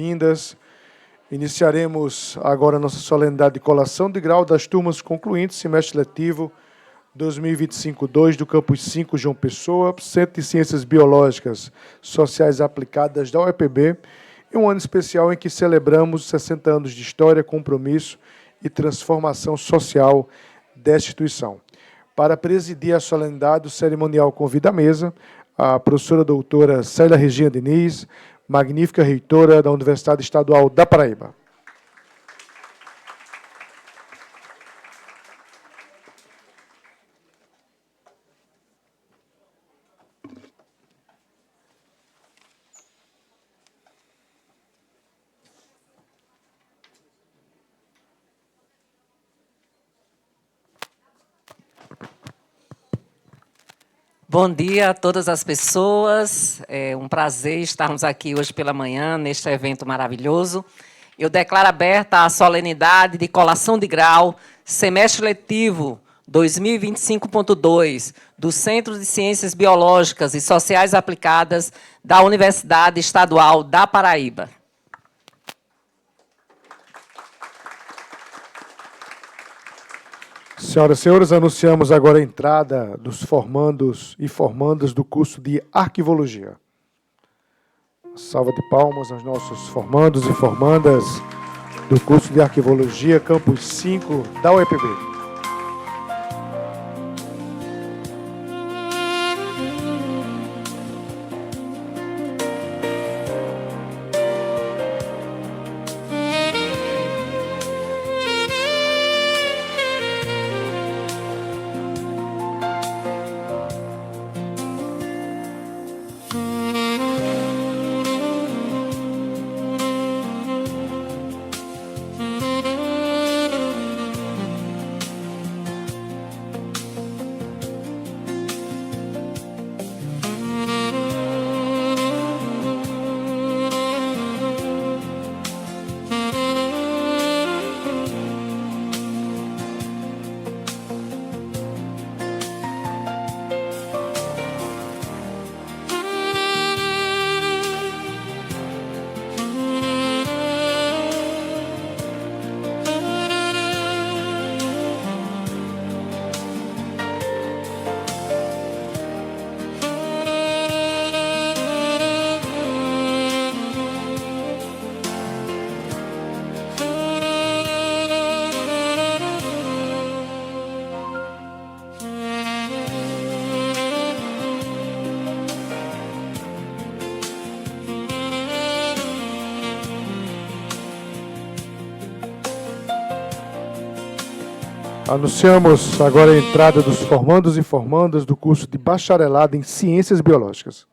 Vindas. Iniciaremos agora a nossa solenidade de colação de grau das turmas concluintes, semestre letivo 2025-2 do Campus 5 João Pessoa, Centro de Ciências Biológicas Sociais Aplicadas da UEPB, em um ano especial em que celebramos 60 anos de história, compromisso e transformação social desta instituição. Para presidir a solenidade, o cerimonial convida à mesa a professora doutora Célia Regina Diniz, magnífica reitora da Universidade Estadual da Paraíba. Bom dia a todas as pessoas. É um prazer estarmos aqui hoje pela manhã, neste evento maravilhoso. Eu declaro aberta a solenidade de colação de grau, semestre letivo 2025.2, do Centro de Ciências Biológicas e Sociais Aplicadas da Universidade Estadual da Paraíba. Senhoras e senhores, anunciamos agora a entrada dos formandos e formandas do curso de Arquivologia. Salva de palmas aos nossos formandos e formandas do curso de Arquivologia, Campus 5 da UEPB. Anunciamos agora a entrada dos formandos e formandas do curso de Bacharelado em Ciências Biológicas.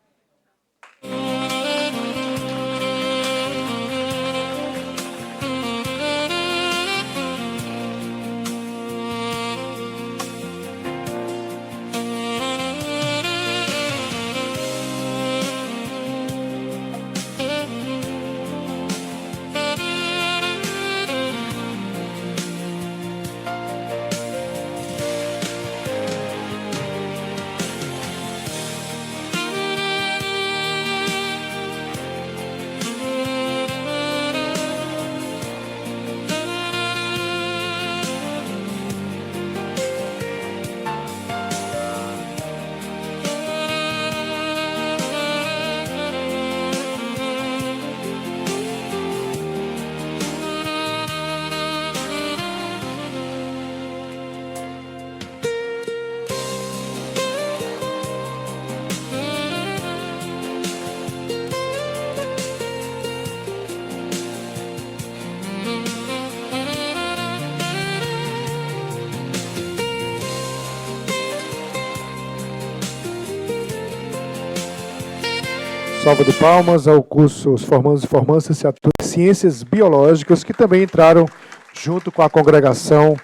Salva de palmas ao curso, os formandos e formandas em Ciências Biológicas, que também entraram junto com a congregação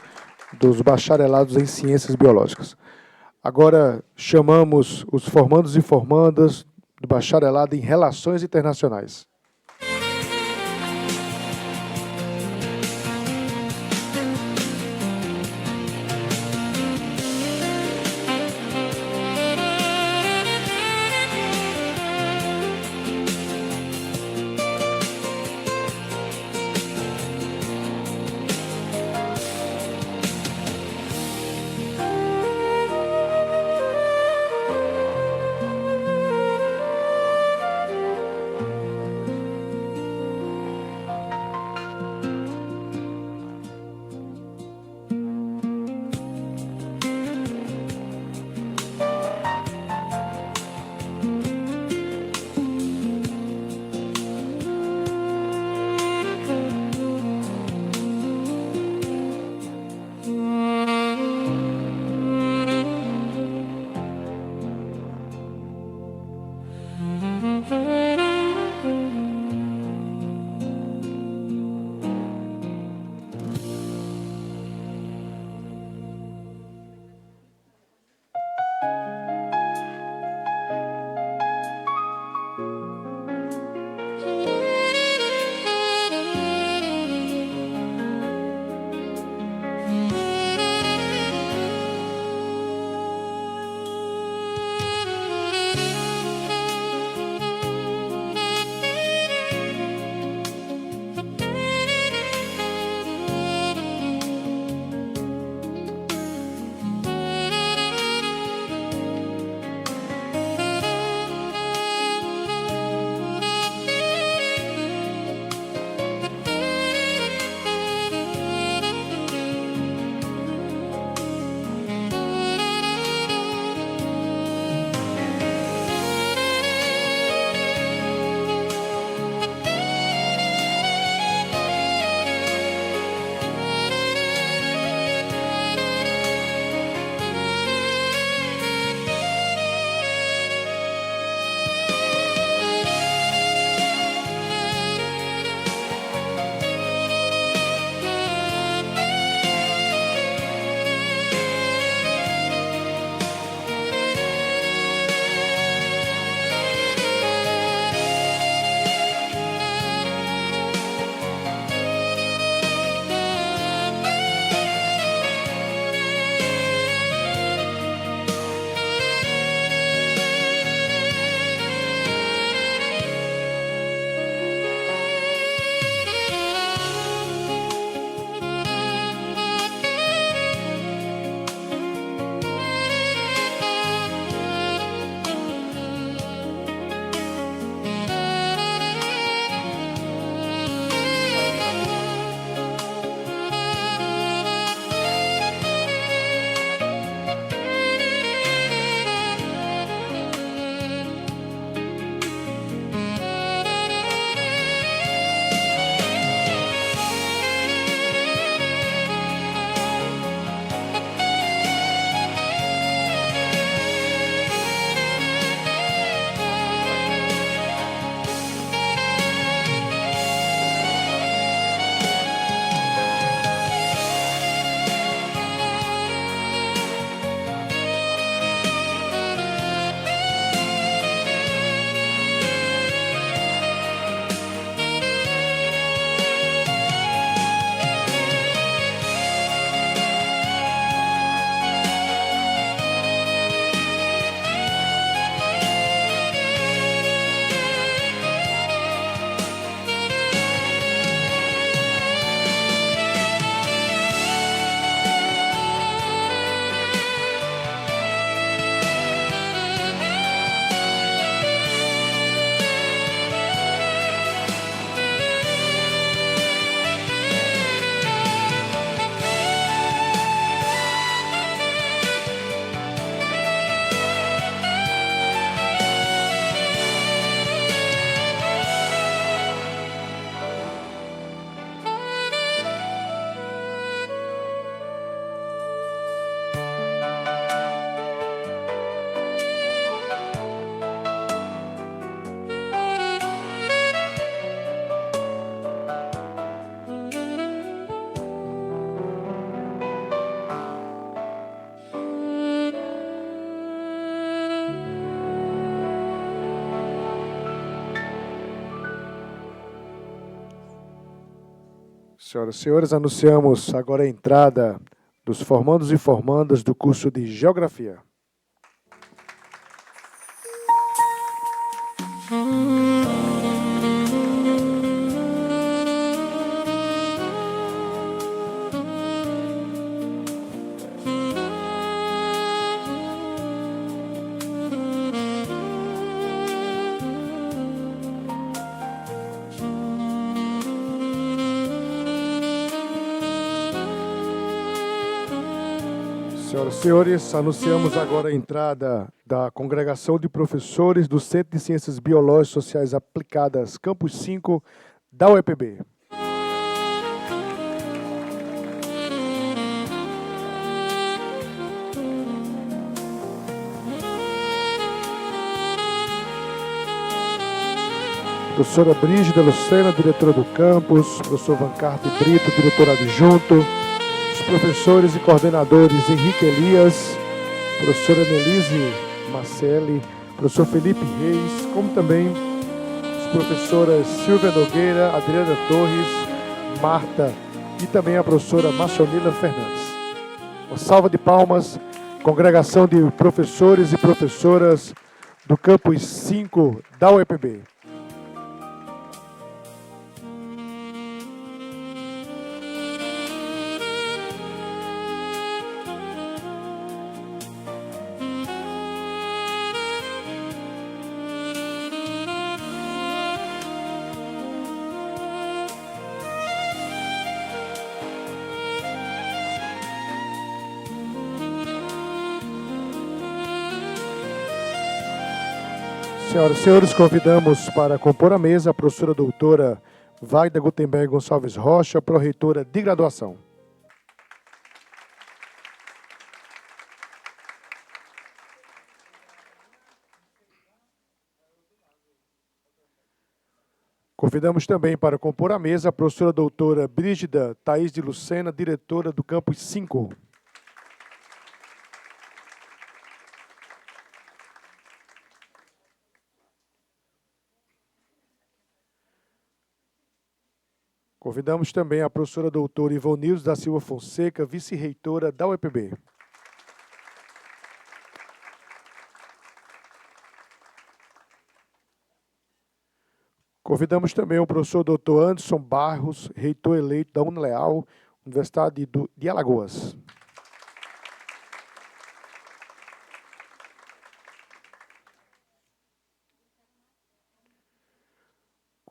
dos bacharelados em Ciências Biológicas. Agora chamamos os formandos e formandas do bacharelado em Relações Internacionais. Senhoras e senhores, anunciamos agora a entrada dos formandos e formandas do curso de Geografia. Senhoras e senhores, anunciamos agora a entrada da Congregação de Professores do Centro de Ciências Biológicas e Sociais Aplicadas, Campus 5, da UEPB. Professora Brígida Lucena, diretora do campus, professor Vancarte Brito, diretor adjunto, os professores e coordenadores Henrique Elias, professora Nelise Marcelli, professor Felipe Reis, como também as professoras Silvia Nogueira, Adriana Torres, Marta e também a professora Marcionila Fernandes. Uma salva de palmas, congregação de professores e professoras do campus 5 da UEPB. Senhoras e senhores, convidamos para compor a mesa a professora doutora Vaida Gutenberg Gonçalves Rocha, pró-reitora de graduação. Convidamos também para compor a mesa a professora doutora Brígida Thaís de Lucena, diretora do campus 5. Convidamos também a professora doutora Ivonilza da Silva Fonseca, vice-reitora da UEPB. Convidamos também o professor doutor Anderson Barros, reitor eleito da Unileal, Universidade de Alagoas.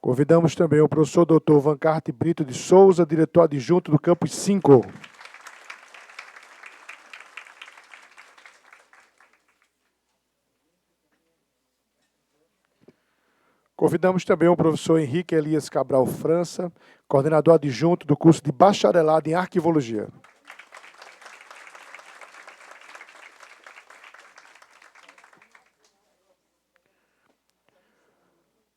Convidamos também o professor doutor Vancarte Brito de Souza, diretor adjunto do campus 5. Convidamos também o professor Henrique Elias Cabral França, coordenador adjunto do curso de bacharelado em arquivologia.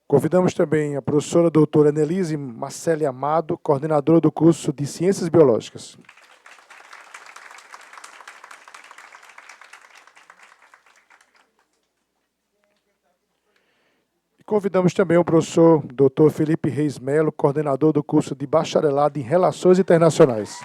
Convidamos também a professora doutora Nelise Marcelli Amado, coordenadora do curso de Ciências Biológicas. E convidamos também o professor doutor Felipe Reis Melo, coordenador do curso de Bacharelado em Relações Internacionais.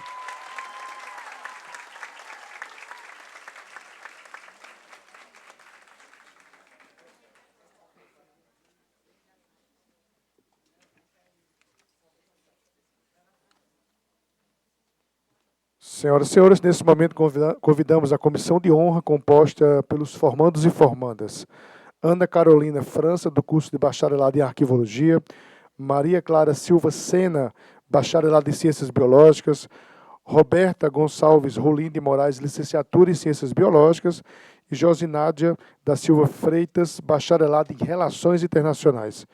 Senhoras e senhores, nesse momento convidamos a comissão de honra composta pelos formandos e formandas. Ana Carolina França, do curso de Bacharelado em Arquivologia, Maria Clara Silva Sena, Bacharelado em Ciências Biológicas, Roberta Gonçalves Rolim de Moraes, Licenciatura em Ciências Biológicas, e Josinádia da Silva Freitas, Bacharelado em Relações Internacionais.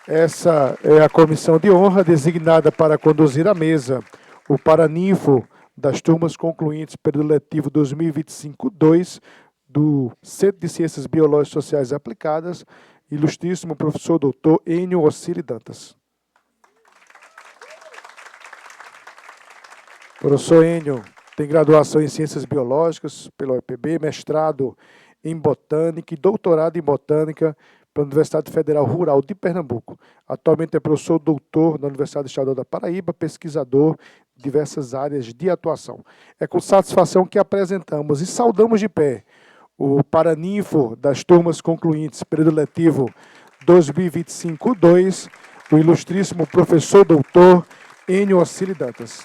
Essa é a comissão de honra designada para conduzir a mesa o paraninfo das turmas concluintes período letivo 2025-2 do Centro de Ciências Biológicas e Sociais Aplicadas, ilustríssimo professor doutor Enio Ossili Dantas. Professor Enio tem graduação em Ciências Biológicas pela UEPB, mestrado em Botânica e doutorado em Botânica pela Universidade Federal Rural de Pernambuco. Atualmente é professor doutor da Universidade Estadual da Paraíba, pesquisador em diversas áreas de atuação. É com satisfação que apresentamos e saudamos de pé o paraninfo das turmas concluintes, período letivo 2025-2, o ilustríssimo professor doutor Enio Ocili Dantas.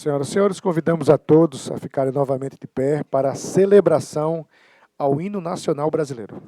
Senhoras e senhores, convidamos a todos a ficarem novamente de pé para a celebração ao hino nacional brasileiro.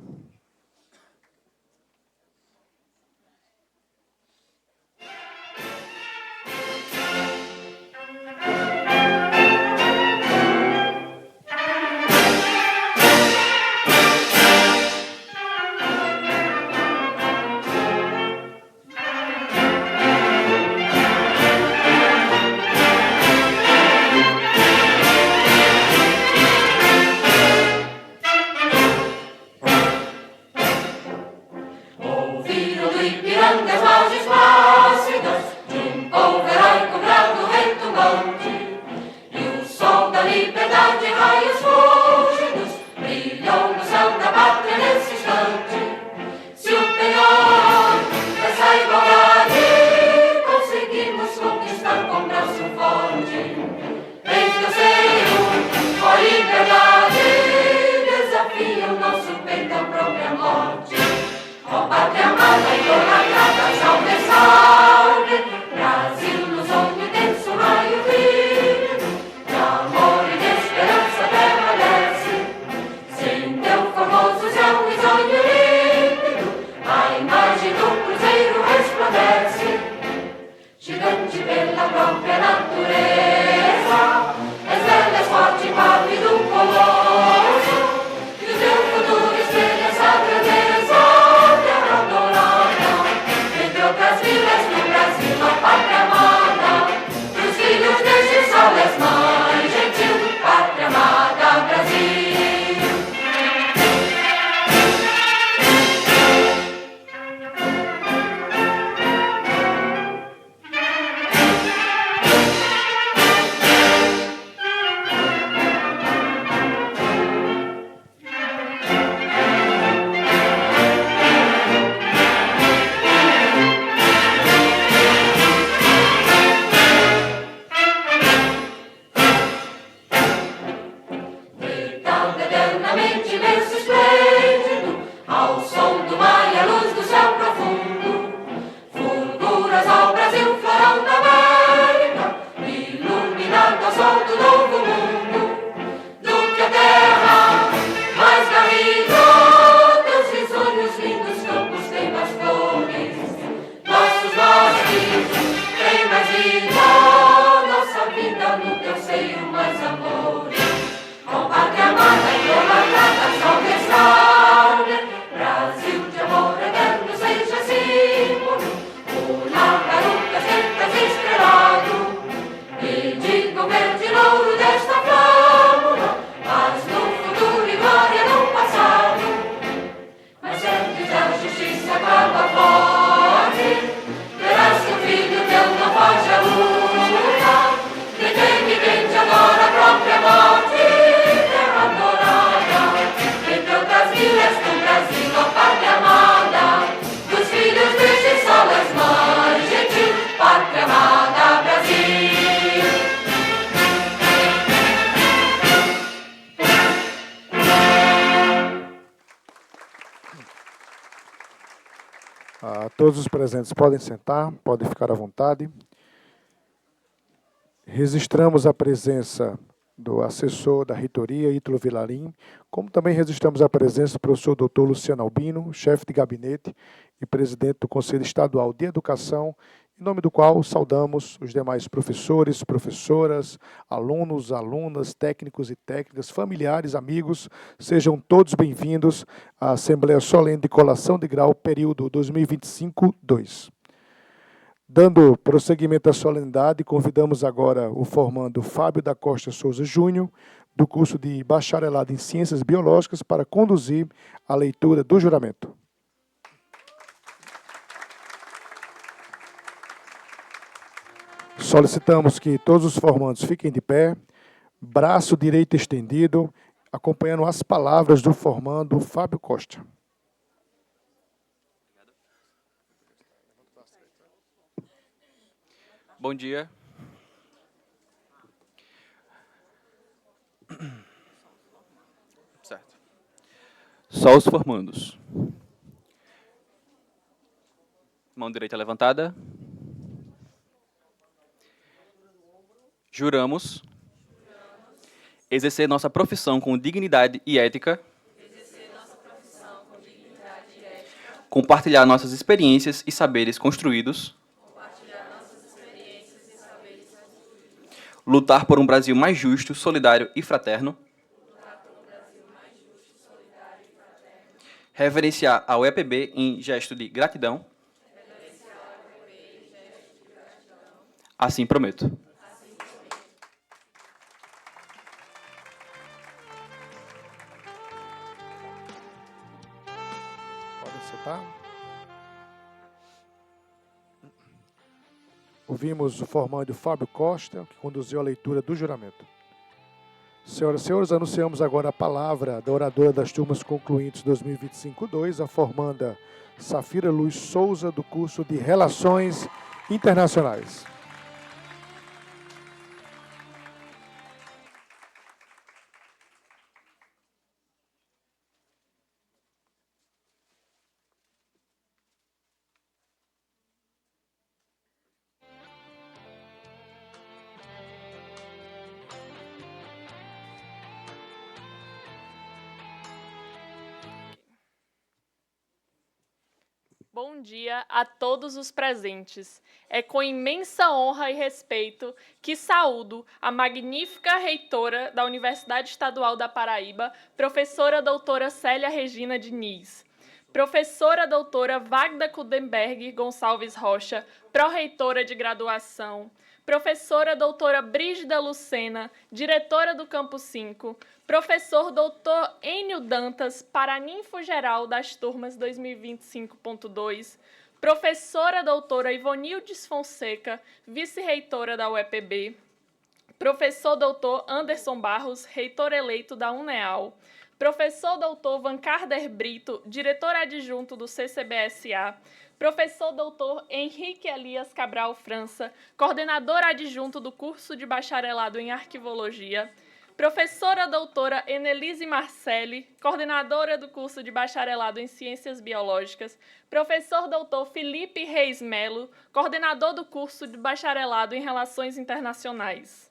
Todos os presentes podem sentar, podem ficar à vontade. Registramos a presença do assessor da reitoria, Ítalo Vilarim, como também registramos a presença do professor Dr. Luciano Albino, chefe de gabinete e presidente do Conselho Estadual de Educação, em nome do qual saudamos os demais professores, professoras, alunos, alunas, técnicos e técnicas, familiares, amigos. Sejam todos bem-vindos à Assembleia Solene de Colação de Grau, período 2025-2. Dando prosseguimento à solenidade, convidamos agora o formando Fábio da Costa Souza Júnior, do curso de Bacharelado em Ciências Biológicas, para conduzir a leitura do juramento. Solicitamos que todos os formandos fiquem de pé, braço direito estendido, acompanhando as palavras do formando Fábio Costa. Bom dia. Certo. Só os formandos. Mão direita levantada. Juramos exercer nossa profissão com dignidade e ética. Compartilhar nossas experiências e saberes construídos. Lutar por um Brasil mais justo, solidário e fraterno. Reverenciar a UEPB em gesto de gratidão. Assim prometo. Podem sentar. Ouvimos o formando Fábio Costa, que conduziu a leitura do juramento. Senhoras e senhores, anunciamos agora a palavra da oradora das turmas concluintes 2025-2, a formanda Safira Luz Souza, do curso de Relações Internacionais. Bom dia a todos os presentes. É com imensa honra e respeito que saúdo a magnífica reitora da Universidade Estadual da Paraíba, professora doutora Célia Regina Diniz, professora doutora Wagda Kudenberg Gonçalves Rocha, pró-reitora de graduação, professora doutora Brígida Lucena, diretora do Campus 5, professor doutor Enio Dantas, paraninfo-geral das turmas 2025.2, professora doutora Ivonildes Fonseca, vice-reitora da UEPB, professor doutor Anderson Barros, reitor eleito da UNEAL, professor doutor Van Carder Brito, diretor adjunto do CCBSA, professor doutor Henrique Elias Cabral França, coordenador adjunto do curso de bacharelado em Arquivologia, professora doutora Enelise Marcelli, coordenadora do curso de bacharelado em Ciências Biológicas, professor doutor Felipe Reis Melo, coordenador do curso de bacharelado em Relações Internacionais.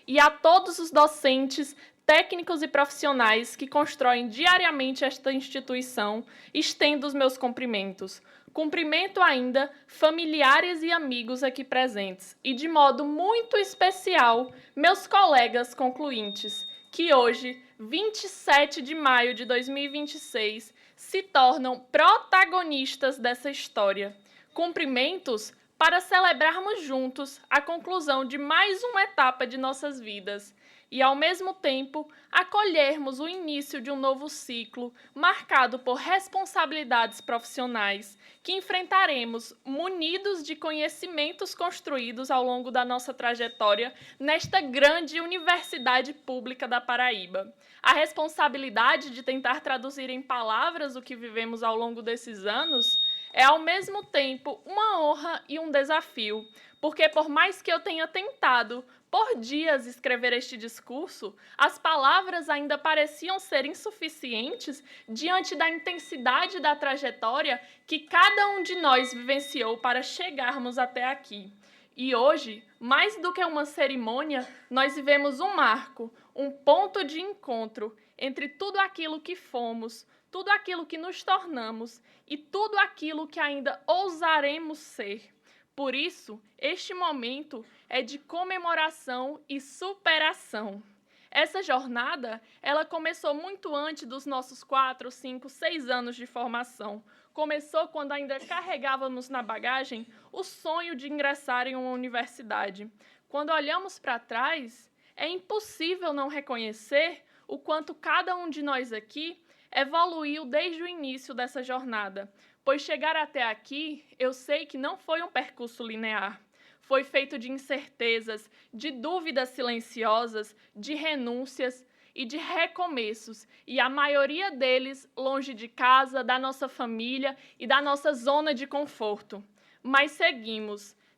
E a todos os docentes, técnicos e profissionais que constroem diariamente esta instituição, estendo os meus cumprimentos. Cumprimento ainda familiares e amigos aqui presentes e, de modo muito especial, meus colegas concluintes, que hoje, 27 de maio de 2026, se tornam protagonistas dessa história. Cumprimentos para celebrarmos juntos a conclusão de mais uma etapa de nossas vidas e, ao mesmo tempo, acolhermos o início de um novo ciclo marcado por responsabilidades profissionais que enfrentaremos munidos de conhecimentos construídos ao longo da nossa trajetória nesta grande universidade pública da Paraíba. A responsabilidade de tentar traduzir em palavras o que vivemos ao longo desses anos é, ao mesmo tempo, uma honra e um desafio, porque, por mais que eu tenha tentado por dias escrever este discurso, as palavras ainda pareciam ser insuficientes diante da intensidade da trajetória que cada um de nós vivenciou para chegarmos até aqui. E hoje, mais do que uma cerimônia, nós vivemos um marco, um ponto de encontro entre tudo aquilo que fomos, tudo aquilo que nos tornamos e tudo aquilo que ainda ousaremos ser. Por isso, este momento é de comemoração e superação. Essa jornada, ela começou muito antes dos nossos 4, 5, 6 anos de formação. Começou quando ainda carregávamos na bagagem o sonho de ingressar em uma universidade. Quando olhamos para trás, é impossível não reconhecer o quanto cada um de nós aqui evoluiu desde o início dessa jornada. Pois chegar até aqui, eu sei que não foi um percurso linear. Foi feito de incertezas, de dúvidas silenciosas, de renúncias e de recomeços, e a maioria deles longe de casa, da nossa família e da nossa zona de conforto. Mas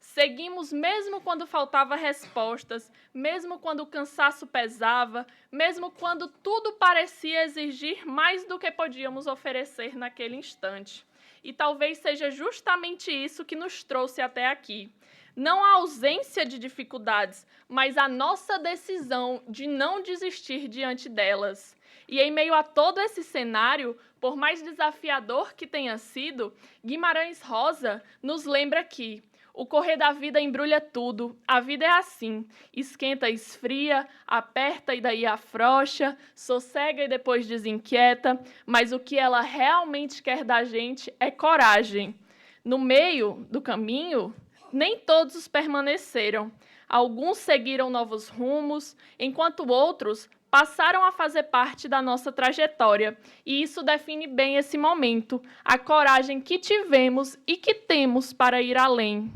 seguimos mesmo quando faltava respostas, mesmo quando o cansaço pesava, mesmo quando tudo parecia exigir mais do que podíamos oferecer naquele instante. E talvez seja justamente isso que nos trouxe até aqui. Não a ausência de dificuldades, mas a nossa decisão de não desistir diante delas. E em meio a todo esse cenário, por mais desafiador que tenha sido, Guimarães Rosa nos lembra que o correr da vida embrulha tudo, a vida é assim, esquenta e esfria, aperta e daí afrouxa, sossega e depois desinquieta, mas o que ela realmente quer da gente é coragem. No meio do caminho, nem todos permaneceram. Alguns seguiram novos rumos, enquanto outros passaram a fazer parte da nossa trajetória. E isso define bem esse momento, a coragem que tivemos e que temos para ir além.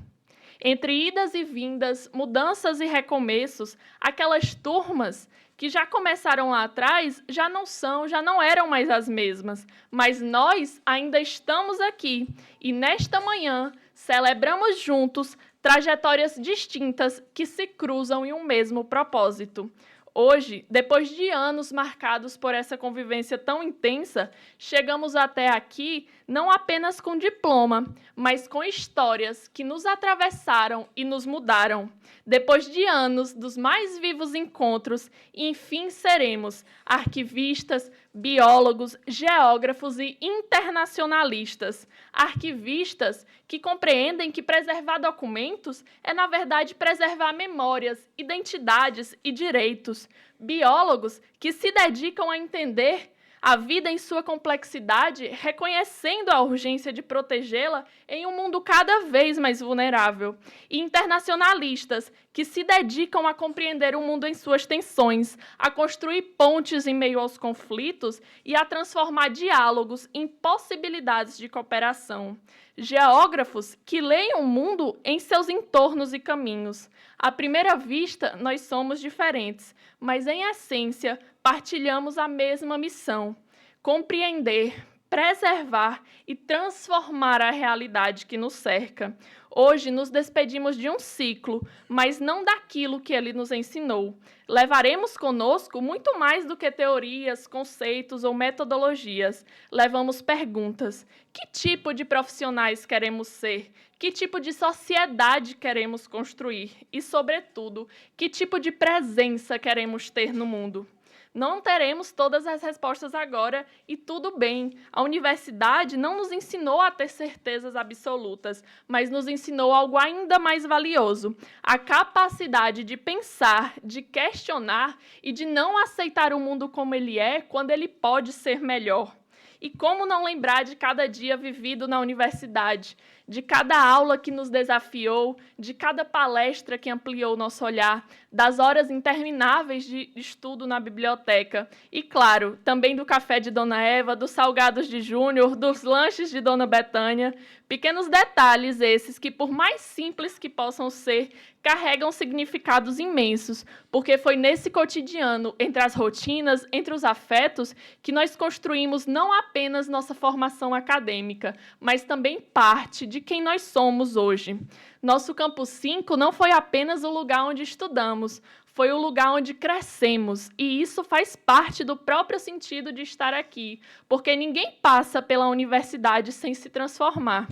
Entre idas e vindas, mudanças e recomeços, aquelas turmas que já começaram lá atrás já não eram mais as mesmas. Mas nós ainda estamos aqui e nesta manhã celebramos juntos trajetórias distintas que se cruzam em um mesmo propósito. Hoje, depois de anos marcados por essa convivência tão intensa, chegamos até aqui não apenas com diploma, mas com histórias que nos atravessaram e nos mudaram. Depois de anos dos mais vivos encontros, enfim seremos arquivistas, biólogos, geógrafos e internacionalistas. Arquivistas que compreendem que preservar documentos é, na verdade, preservar memórias, identidades e direitos. Biólogos que se dedicam a entender a vida em sua complexidade, reconhecendo a urgência de protegê-la em um mundo cada vez mais vulnerável. E internacionalistas que se dedicam a compreender o mundo em suas tensões, a construir pontes em meio aos conflitos e a transformar diálogos em possibilidades de cooperação. Geógrafos que leem o mundo em seus entornos e caminhos. À primeira vista, nós somos diferentes, mas, em essência, partilhamos a mesma missão: compreender, preservar e transformar a realidade que nos cerca. Hoje nos despedimos de um ciclo, mas não daquilo que ele nos ensinou. Levaremos conosco muito mais do que teorias, conceitos ou metodologias. Levamos perguntas. Que tipo de profissionais queremos ser? Que tipo de sociedade queremos construir? E, sobretudo, que tipo de presença queremos ter no mundo? Não teremos todas as respostas agora e tudo bem. A universidade não nos ensinou a ter certezas absolutas, mas nos ensinou algo ainda mais valioso: a capacidade de pensar, de questionar e de não aceitar o mundo como ele é, quando ele pode ser melhor. E como não lembrar de cada dia vivido na universidade, de cada aula que nos desafiou, de cada palestra que ampliou nosso olhar, das horas intermináveis de estudo na biblioteca e, claro, também do café de Dona Eva, dos salgados de Júnior, dos lanches de Dona Betânia. Pequenos detalhes esses que, por mais simples que possam ser, carregam significados imensos, porque foi nesse cotidiano, entre as rotinas, entre os afetos, que nós construímos não apenas nossa formação acadêmica, mas também parte de quem nós somos hoje. Nosso Campus 5 não foi apenas o lugar onde estudamos, foi o lugar onde crescemos, e isso faz parte do próprio sentido de estar aqui, porque ninguém passa pela universidade sem se transformar.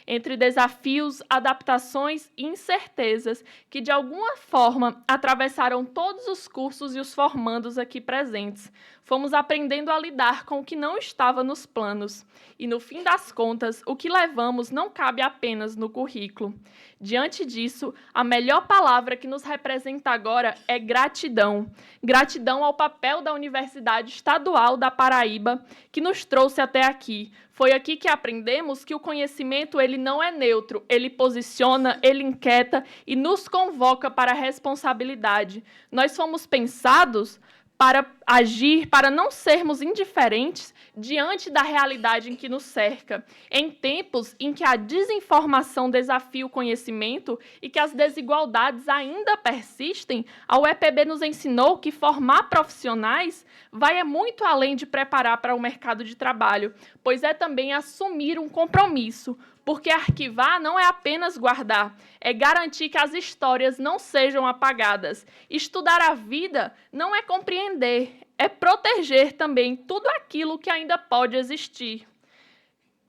entre desafios, adaptações e incertezas que, de alguma forma, atravessaram todos os cursos e os formandos aqui presentes. Fomos aprendendo a lidar com o que não estava nos planos. E, no fim das contas, o que levamos não cabe apenas no currículo. Diante disso, a melhor palavra que nos representa agora é gratidão. Gratidão ao papel da Universidade Estadual da Paraíba, que nos trouxe até aqui. Foi aqui que aprendemos que o conhecimento ele não é neutro, ele posiciona, ele inquieta e nos convoca para a responsabilidade. Nós fomos pensados para agir, para não sermos indiferentes diante da realidade em que nos cerca. Em tempos em que a desinformação desafia o conhecimento e que as desigualdades ainda persistem, a UEPB nos ensinou que formar profissionais vai muito além de preparar para o mercado de trabalho, pois é também assumir um compromisso, porque arquivar não é apenas guardar, é garantir que as histórias não sejam apagadas. Estudar a vida não é compreender, é proteger também tudo aquilo que ainda pode existir.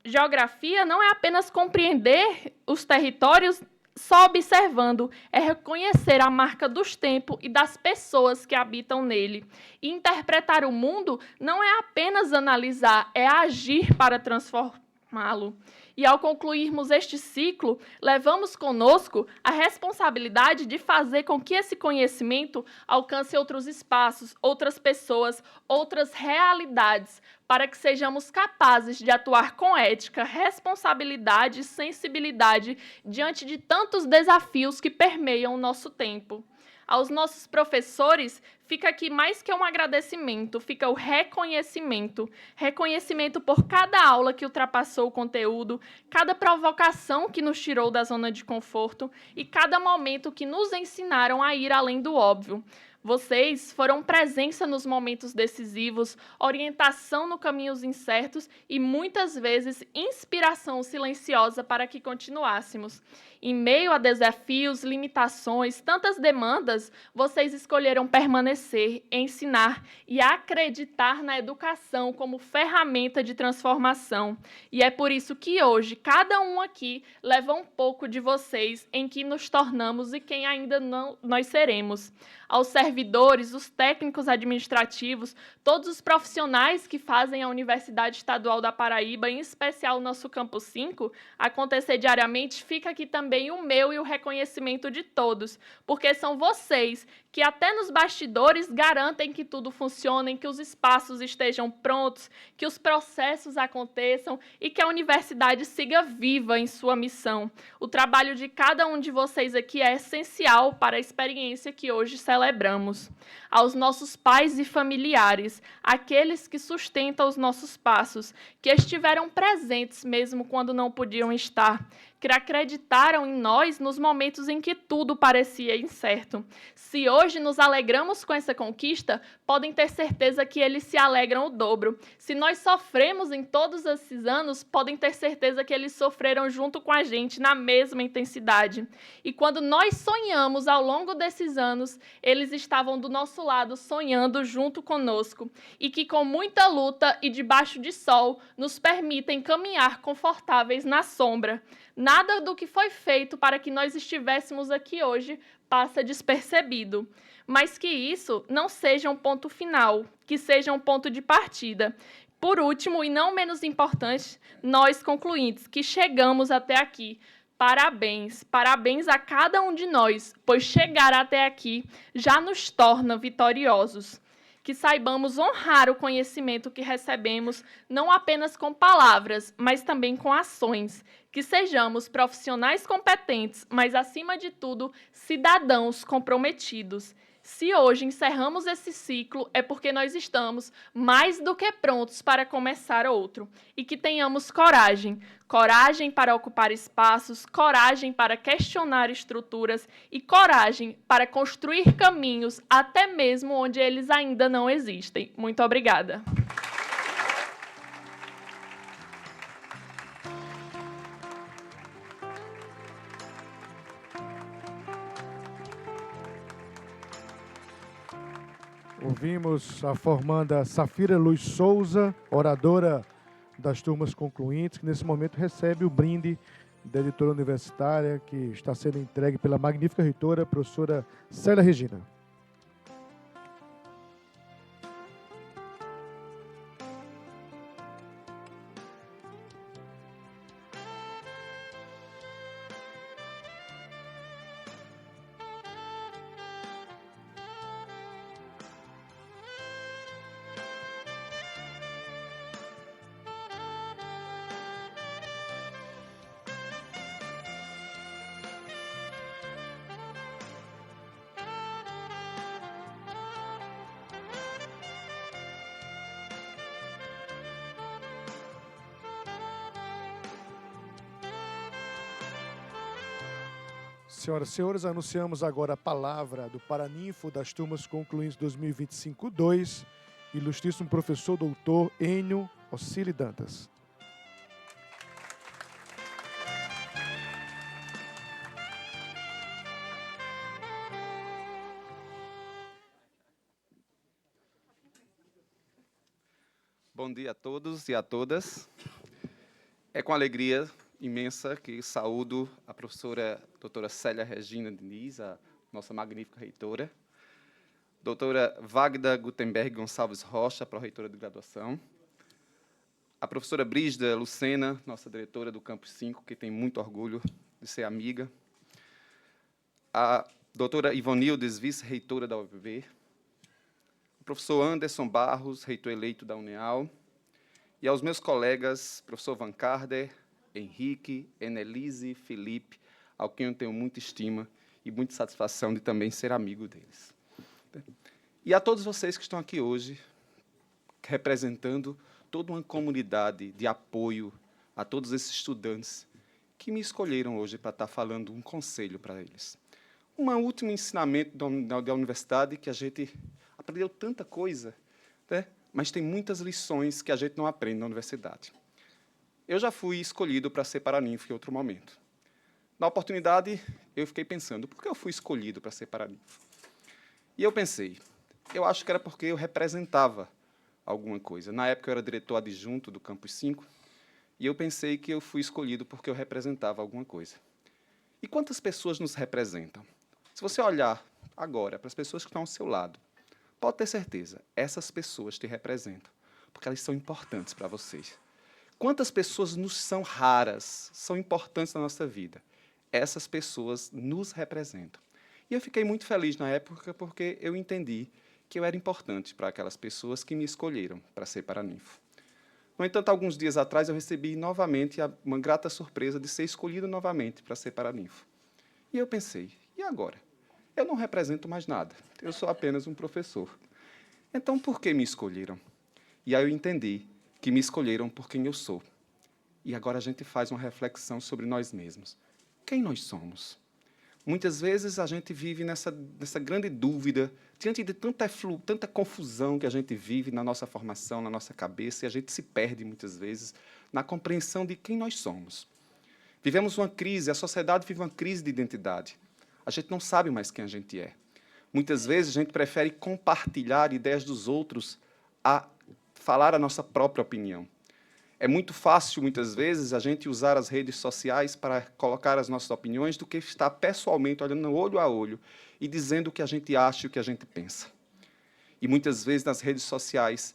Geografia não é apenas compreender os territórios só observando, é reconhecer a marca dos tempos e das pessoas que habitam nele. E interpretar o mundo não é apenas analisar, é agir para transformá-lo. E, ao concluirmos este ciclo, levamos conosco a responsabilidade de fazer com que esse conhecimento alcance outros espaços, outras pessoas, outras realidades, para que sejamos capazes de atuar com ética, responsabilidade e sensibilidade diante de tantos desafios que permeiam o nosso tempo. Aos nossos professores, fica aqui mais que um agradecimento, fica o reconhecimento. Reconhecimento por cada aula que ultrapassou o conteúdo, cada provocação que nos tirou da zona de conforto e cada momento que nos ensinaram a ir além do óbvio. Vocês foram presença nos momentos decisivos, orientação no caminhos incertos e, muitas vezes, inspiração silenciosa para que continuássemos. Em meio a desafios, limitações, tantas demandas, vocês escolheram permanecer, ensinar e acreditar na educação como ferramenta de transformação. E é por isso que hoje, cada um aqui leva um pouco de vocês em que nos tornamos e quem ainda não nós seremos. Aos servidores, os técnicos administrativos, todos os profissionais que fazem a Universidade Estadual da Paraíba, em especial o nosso Campus 5, acontecer diariamente, fica aqui também o meu e o reconhecimento de todos, porque são vocês que até nos bastidores garantem que tudo funcione, que os espaços estejam prontos, que os processos aconteçam e que a universidade siga viva em sua missão. O trabalho de cada um de vocês aqui é essencial para a experiência que hoje celebramos. Aos nossos pais e familiares, aqueles que sustentam os nossos passos, que estiveram presentes mesmo quando não podiam estar, que acreditaram em nós nos momentos em que tudo parecia incerto. Se hoje nos alegramos com essa conquista, podem ter certeza que eles se alegram o dobro. Se nós sofremos em todos esses anos, podem ter certeza que eles sofreram junto com a gente na mesma intensidade. E quando nós sonhamos ao longo desses anos, eles estavam do nosso lado sonhando junto conosco e que com muita luta e debaixo de sol nos permitem caminhar confortáveis na sombra. Nada do que foi feito para que nós estivéssemos aqui hoje passa despercebido, mas que isso não seja um ponto final, que seja um ponto de partida. Por último, e não menos importante, nós concluintes que chegamos até aqui. Parabéns, parabéns a cada um de nós, pois chegar até aqui já nos torna vitoriosos. Que saibamos honrar o conhecimento que recebemos, não apenas com palavras, mas também com ações. Que sejamos profissionais competentes, mas, acima de tudo, cidadãos comprometidos. Se hoje encerramos esse ciclo, é porque nós estamos mais do que prontos para começar outro. E que tenhamos coragem. Coragem para ocupar espaços, coragem para questionar estruturas e coragem para construir caminhos até mesmo onde eles ainda não existem. Muito obrigada. Ouvimos a formanda Safira Luz Souza, oradora das turmas concluintes, que nesse momento recebe o brinde da editora universitária, que está sendo entregue pela magnífica reitora, professora Célia Regina. Senhoras e senhores, anunciamos agora a palavra do paraninfo das turmas concluintes 2025-2, ilustríssimo professor doutor Enio Ocili Dantas. Bom dia a todos e a todas. É com alegria imensa que saúdo a professora doutora Célia Regina Diniz, a nossa magnífica reitora, doutora Wagda Gutenberg Gonçalves Rocha, pró-reitora de graduação, a professora Brígida Lucena, nossa diretora do Campus 5, que tem muito orgulho de ser amiga, a doutora Ivonildes, vice-reitora da UFV, o professor Anderson Barros, reitor eleito da UNEAL, e aos meus colegas, professor Van Carder, Henrique, Enelise, Felipe, ao quem eu tenho muita estima e muita satisfação de também ser amigo deles. E a todos vocês que estão aqui hoje, representando toda uma comunidade de apoio a todos esses estudantes que me escolheram hoje para estar falando um conselho para eles. Um último ensinamento da universidade, que a gente aprendeu tanta coisa, né? Mas tem muitas lições que a gente não aprende na universidade. Eu já fui escolhido para ser paraninfo em outro momento. Na oportunidade, eu fiquei pensando, por que eu fui escolhido para ser paraninfo? E eu pensei, eu acho que era porque eu representava alguma coisa. Na época, eu era diretor adjunto do Campus 5, e eu pensei que eu fui escolhido porque eu representava alguma coisa. E quantas pessoas nos representam? Se você olhar agora para as pessoas que estão ao seu lado, pode ter certeza, essas pessoas te representam, porque elas são importantes para vocês. Quantas pessoas nos são raras, são importantes na nossa vida? Essas pessoas nos representam. E eu fiquei muito feliz na época porque eu entendi que eu era importante para aquelas pessoas que me escolheram para ser paraninfo. No entanto, alguns dias atrás, eu recebi novamente uma grata surpresa de ser escolhido novamente para ser paraninfo. E eu pensei, e agora? Eu não represento mais nada, eu sou apenas um professor. Então, por que me escolheram? E aí eu entendi que me escolheram por quem eu sou. E agora a gente faz uma reflexão sobre nós mesmos. Quem nós somos? Muitas vezes a gente vive nessa grande dúvida, diante de tanta confusão que a gente vive na nossa formação, na nossa cabeça, e a gente se perde muitas vezes na compreensão de quem nós somos. Vivemos uma crise, a sociedade vive uma crise de identidade. A gente não sabe mais quem a gente é. Muitas vezes a gente prefere compartilhar ideias dos outros a falar a nossa própria opinião. É muito fácil, muitas vezes, a gente usar as redes sociais para colocar as nossas opiniões do que estar pessoalmente, olhando olho a olho e dizendo o que a gente acha e o que a gente pensa. E muitas vezes, nas redes sociais,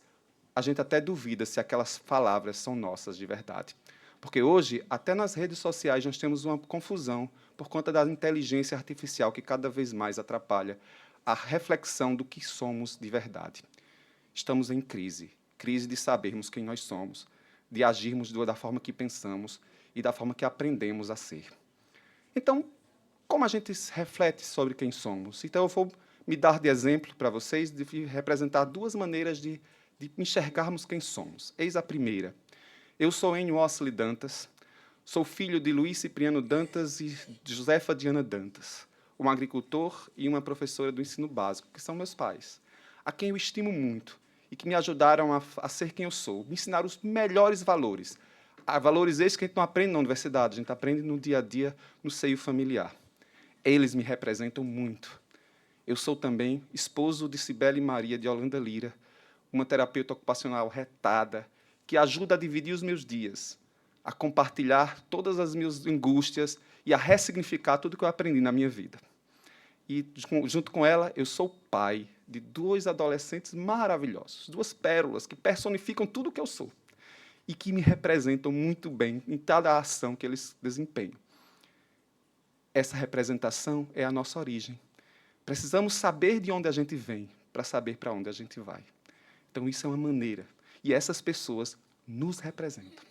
a gente até duvida se aquelas palavras são nossas de verdade. Porque hoje, até nas redes sociais, nós temos uma confusão por conta da inteligência artificial que cada vez mais atrapalha a reflexão do que somos de verdade. Estamos em crise de sabermos quem nós somos, de agirmos da forma que pensamos e da forma que aprendemos a ser. Então, como a gente reflete sobre quem somos? Então, eu vou me dar de exemplo para vocês de representar duas maneiras de enxergarmos quem somos. Eis a primeira. Eu sou Enio Ocili Dantas, sou filho de Luiz Cipriano Dantas e de Josefa Diana Dantas, um agricultor e uma professora do ensino básico, que são meus pais, a quem eu estimo muito e que me ajudaram a ser quem eu sou, me ensinaram os melhores valores. Valores esses que a gente não aprende na universidade, a gente aprende no dia a dia, no seio familiar. Eles me representam muito. Eu sou também esposo de Cibele Maria de Holanda Lira, uma terapeuta ocupacional retada, que ajuda a dividir os meus dias a compartilhar todas as minhas angústias e a ressignificar tudo que eu aprendi na minha vida. E, junto com ela, eu sou pai de 2 adolescentes maravilhosos, 2 pérolas que personificam tudo o que eu sou e que me representam muito bem em cada ação que eles desempenham. Essa representação é a nossa origem. Precisamos saber de onde a gente vem para saber para onde a gente vai. Então, isso é uma maneira. E essas pessoas nos representam.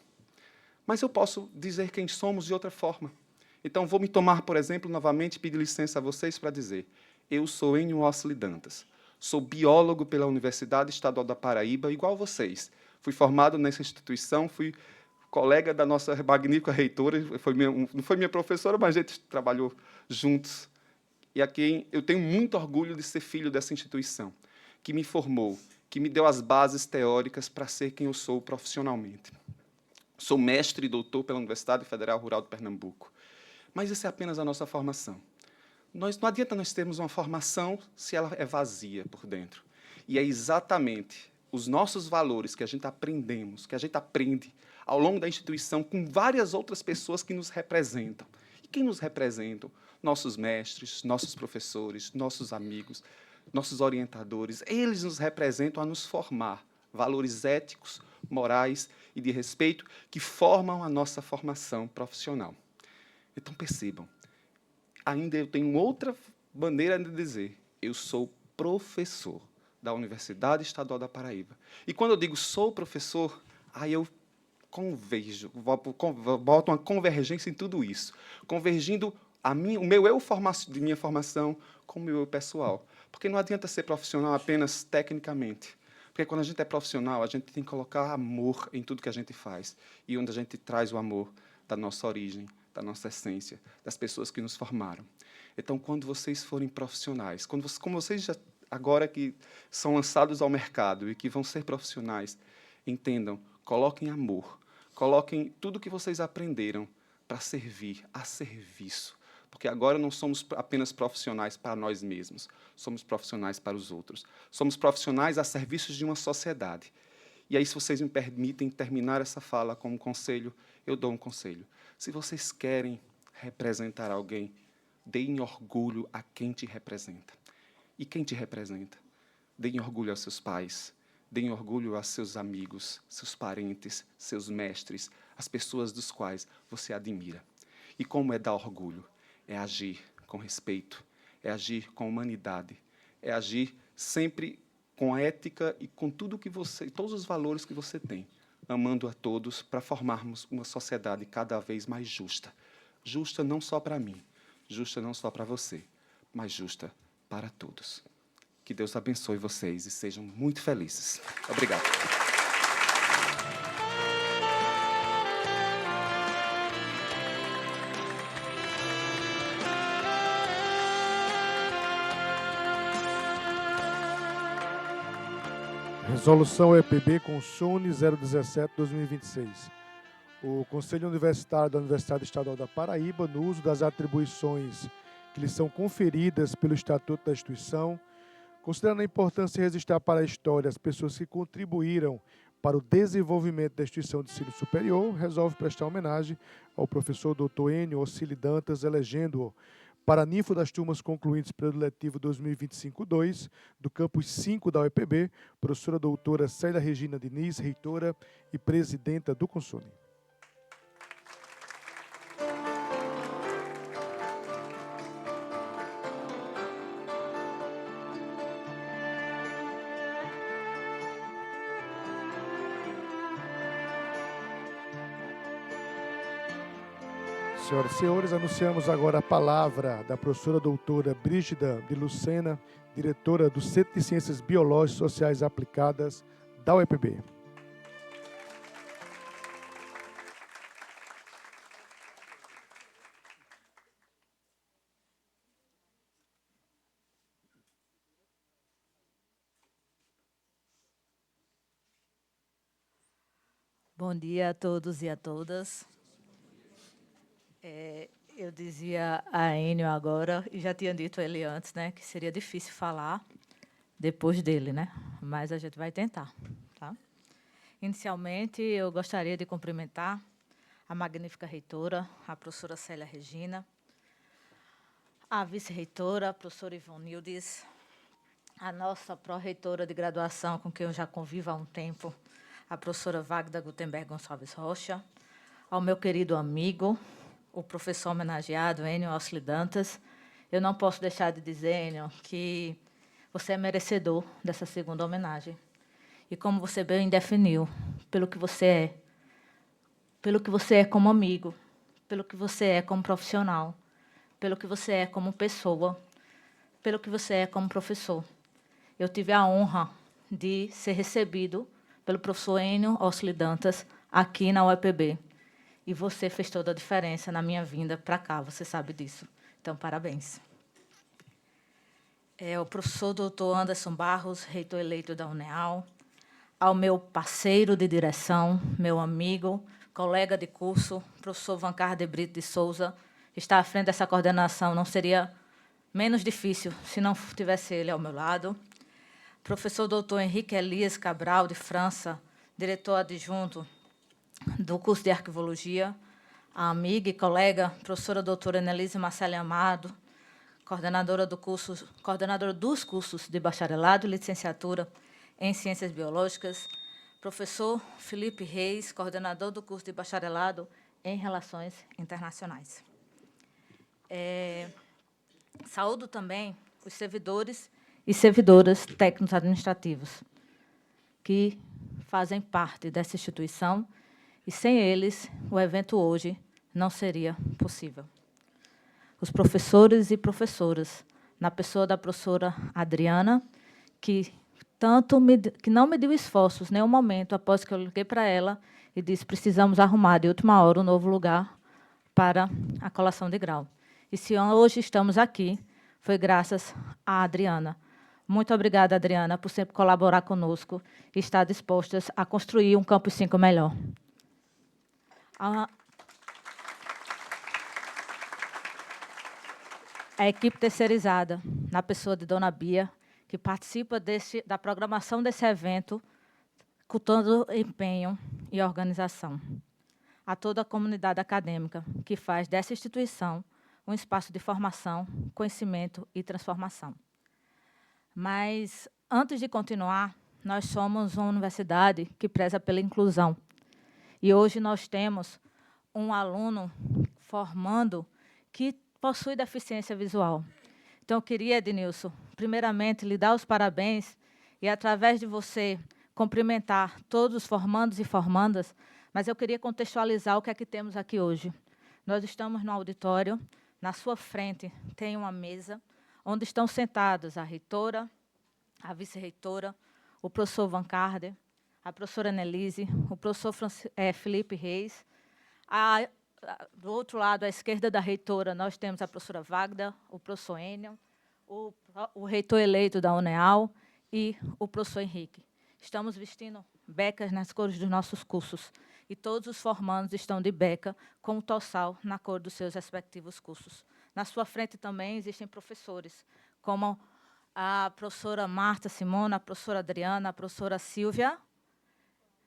Mas eu posso dizer quem somos de outra forma. Então, vou me tomar, por exemplo, novamente, pedir licença a vocês para dizer: eu sou Enio Ossli Dantas, sou biólogo pela Universidade Estadual da Paraíba, igual vocês. Fui formado nessa instituição, fui colega da nossa magnífica reitora, não foi minha professora, mas a gente trabalhou juntos. E a quem eu tenho muito orgulho de ser filho dessa instituição, que me formou, que me deu as bases teóricas para ser quem eu sou profissionalmente. Sou mestre e doutor pela Universidade Federal Rural de Pernambuco. Mas isso é apenas a nossa formação. Não adianta nós termos uma formação se ela é vazia por dentro. E é exatamente os nossos valores que a gente aprendemos, que a gente aprende ao longo da instituição com várias outras pessoas que nos representam. E quem nos representam? Nossos mestres, nossos professores, nossos amigos, nossos orientadores. Eles nos representam a nos formar valores éticos, morais e de respeito que formam a nossa formação profissional. Então, percebam, ainda eu tenho outra maneira de dizer: eu sou professor da Universidade Estadual da Paraíba. E quando eu digo sou professor, aí eu converjo, boto uma convergência em tudo isso, convergindo o meu eu de minha formação com o meu eu pessoal. Porque não adianta ser profissional apenas tecnicamente. Porque quando a gente é profissional, a gente tem que colocar amor em tudo que a gente faz. E onde a gente traz o amor da nossa origem, da nossa essência, das pessoas que nos formaram. Então, quando vocês forem profissionais, como vocês já agora que são lançados ao mercado e que vão ser profissionais, entendam, coloquem amor, coloquem tudo que vocês aprenderam para servir, a serviço. Porque agora não somos apenas profissionais para nós mesmos, somos profissionais para os outros. Somos profissionais a serviço de uma sociedade. E aí, se vocês me permitem terminar essa fala com um conselho, eu dou um conselho. Se vocês querem representar alguém, deem orgulho a quem te representa. E quem te representa? Deem orgulho aos seus pais, deem orgulho aos seus amigos, seus parentes, seus mestres, as pessoas dos quais você admira. E como é dar orgulho? É agir com respeito, é agir com humanidade, é agir sempre com ética e com tudo que todos os valores que você tem, amando a todos para formarmos uma sociedade cada vez mais justa. Justa não só para mim, justa não só para você, mas justa para todos. Que Deus abençoe vocês e sejam muito felizes. Obrigado. Resolução EPB Consune 017/2026. O Conselho Universitário da Universidade Estadual da Paraíba, no uso das atribuições que lhe são conferidas pelo Estatuto da Instituição, considerando a importância de registrar para a história as pessoas que contribuíram para o desenvolvimento da instituição de ensino superior, resolve prestar homenagem ao professor Dr. Enio Ossli Dantas, elegendo-o paraninfo das turmas concluintes período letivo 2025-2, do campus 5 da UEPB, professora doutora Célia Regina Diniz, reitora e presidenta do Consune. Senhoras e senhores, anunciamos agora a palavra da professora doutora Brígida de Lucena, diretora do Centro de Ciências Biológicas e Sociais Aplicadas da UEPB. Bom dia a todos e a todas. Eu dizia a Enio agora, e já tinha dito a ele antes, né, que seria difícil falar depois dele, né? Mas a gente vai tentar, tá? Inicialmente, eu gostaria de cumprimentar a magnífica reitora, a professora Célia Regina, a vice-reitora, a professora Ivonildes, a nossa pró-reitora de graduação, com quem eu já convivo há um tempo, a professora Wagda Gutenberg Gonçalves Rocha, ao meu querido amigo, o professor homenageado, Enio Osli Dantas. Eu não posso deixar de dizer, Enio, que você é merecedor dessa segunda homenagem. E como você bem definiu, pelo que você é como amigo, pelo que você é como profissional, pelo que você é como pessoa, pelo que você é como professor. Eu tive a honra de ser recebido pelo professor Enio Osli Dantas aqui na UEPB. E você fez toda a diferença na minha vinda para cá, você sabe disso. Então, parabéns. O professor doutor Anderson Barros, reitor eleito da UNEAL, ao meu parceiro de direção, meu amigo, colega de curso, professor Vancar de Brito de Souza, estar à frente dessa coordenação não seria menos difícil se não tivesse ele ao meu lado. Professor doutor Henrique Elias Cabral, de França, diretor adjunto do curso de Arquivologia, a amiga e colega, professora doutora Annelise Marcelo Amado, coordenadora dos cursos de bacharelado e licenciatura em Ciências Biológicas, professor Felipe Reis, coordenador do curso de bacharelado em Relações Internacionais. Saúdo também os servidores e servidoras técnicos administrativos que fazem parte dessa instituição e, sem eles, o evento hoje não seria possível. Os professores e professoras, na pessoa da professora Adriana, que não mediu esforços em nenhum momento após que eu liguei para ela e disse: precisamos arrumar de última hora um novo lugar para a colação de grau. E se hoje estamos aqui, foi graças à Adriana. Muito obrigada, Adriana, por sempre colaborar conosco e estar dispostas a construir um Campus 5 melhor. A equipe terceirizada, na pessoa de Dona Bia, que participa da programação desse evento, com todo empenho e organização. A toda a comunidade acadêmica, que faz dessa instituição um espaço de formação, conhecimento e transformação. Mas, antes de continuar, nós somos uma universidade que preza pela inclusão. E hoje nós temos um aluno formando que possui deficiência visual. Então, eu queria, Ednilson, primeiramente, lhe dar os parabéns e, através de você, cumprimentar todos os formandos e formandas, mas eu queria contextualizar o que é que temos aqui hoje. Nós estamos no auditório, na sua frente tem uma mesa, onde estão sentados a reitora, a vice-reitora, o professor Van Carder, a professora Annelise, o professor Felipe Reis. Do outro lado, à esquerda da reitora, nós temos a professora Wagda, o professor Enio, o reitor eleito da UNEAL e o professor Henrique. Estamos vestindo becas nas cores dos nossos cursos e todos os formandos estão de beca com o tossal na cor dos seus respectivos cursos. Na sua frente também existem professores, como a professora Marta Simona, a professora Adriana, a professora Silvia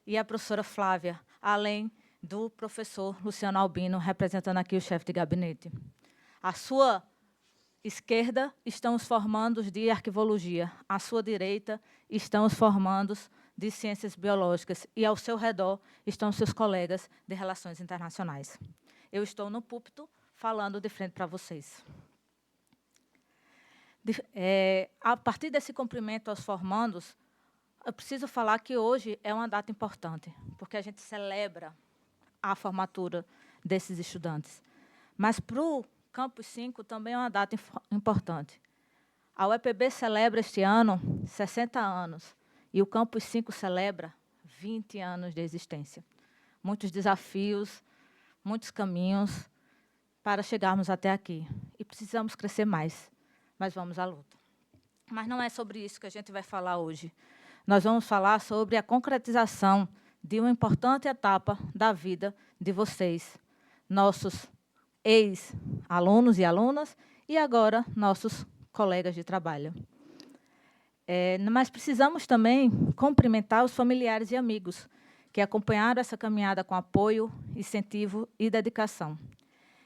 e a professora Flávia, além do professor Luciano Albino, representando aqui o chefe de gabinete. À sua esquerda estão os formandos de arquivologia, à sua direita estão os formandos de ciências biológicas e, ao seu redor, estão seus colegas de relações internacionais. Eu estou no púlpito falando de frente para vocês. A partir desse cumprimento aos formandos, eu preciso falar que hoje é uma data importante, porque a gente celebra a formatura desses estudantes. Mas, para o Campus 5, também é uma data importante. A UEPB celebra este ano 60 anos, e o Campus 5 celebra 20 anos de existência. Muitos desafios, muitos caminhos para chegarmos até aqui. E precisamos crescer mais, mas vamos à luta. Mas não é sobre isso que a gente vai falar hoje. Nós vamos falar sobre a concretização de uma importante etapa da vida de vocês, nossos ex-alunos e alunas, e agora nossos colegas de trabalho. Mas precisamos também cumprimentar os familiares e amigos que acompanharam essa caminhada com apoio, incentivo e dedicação.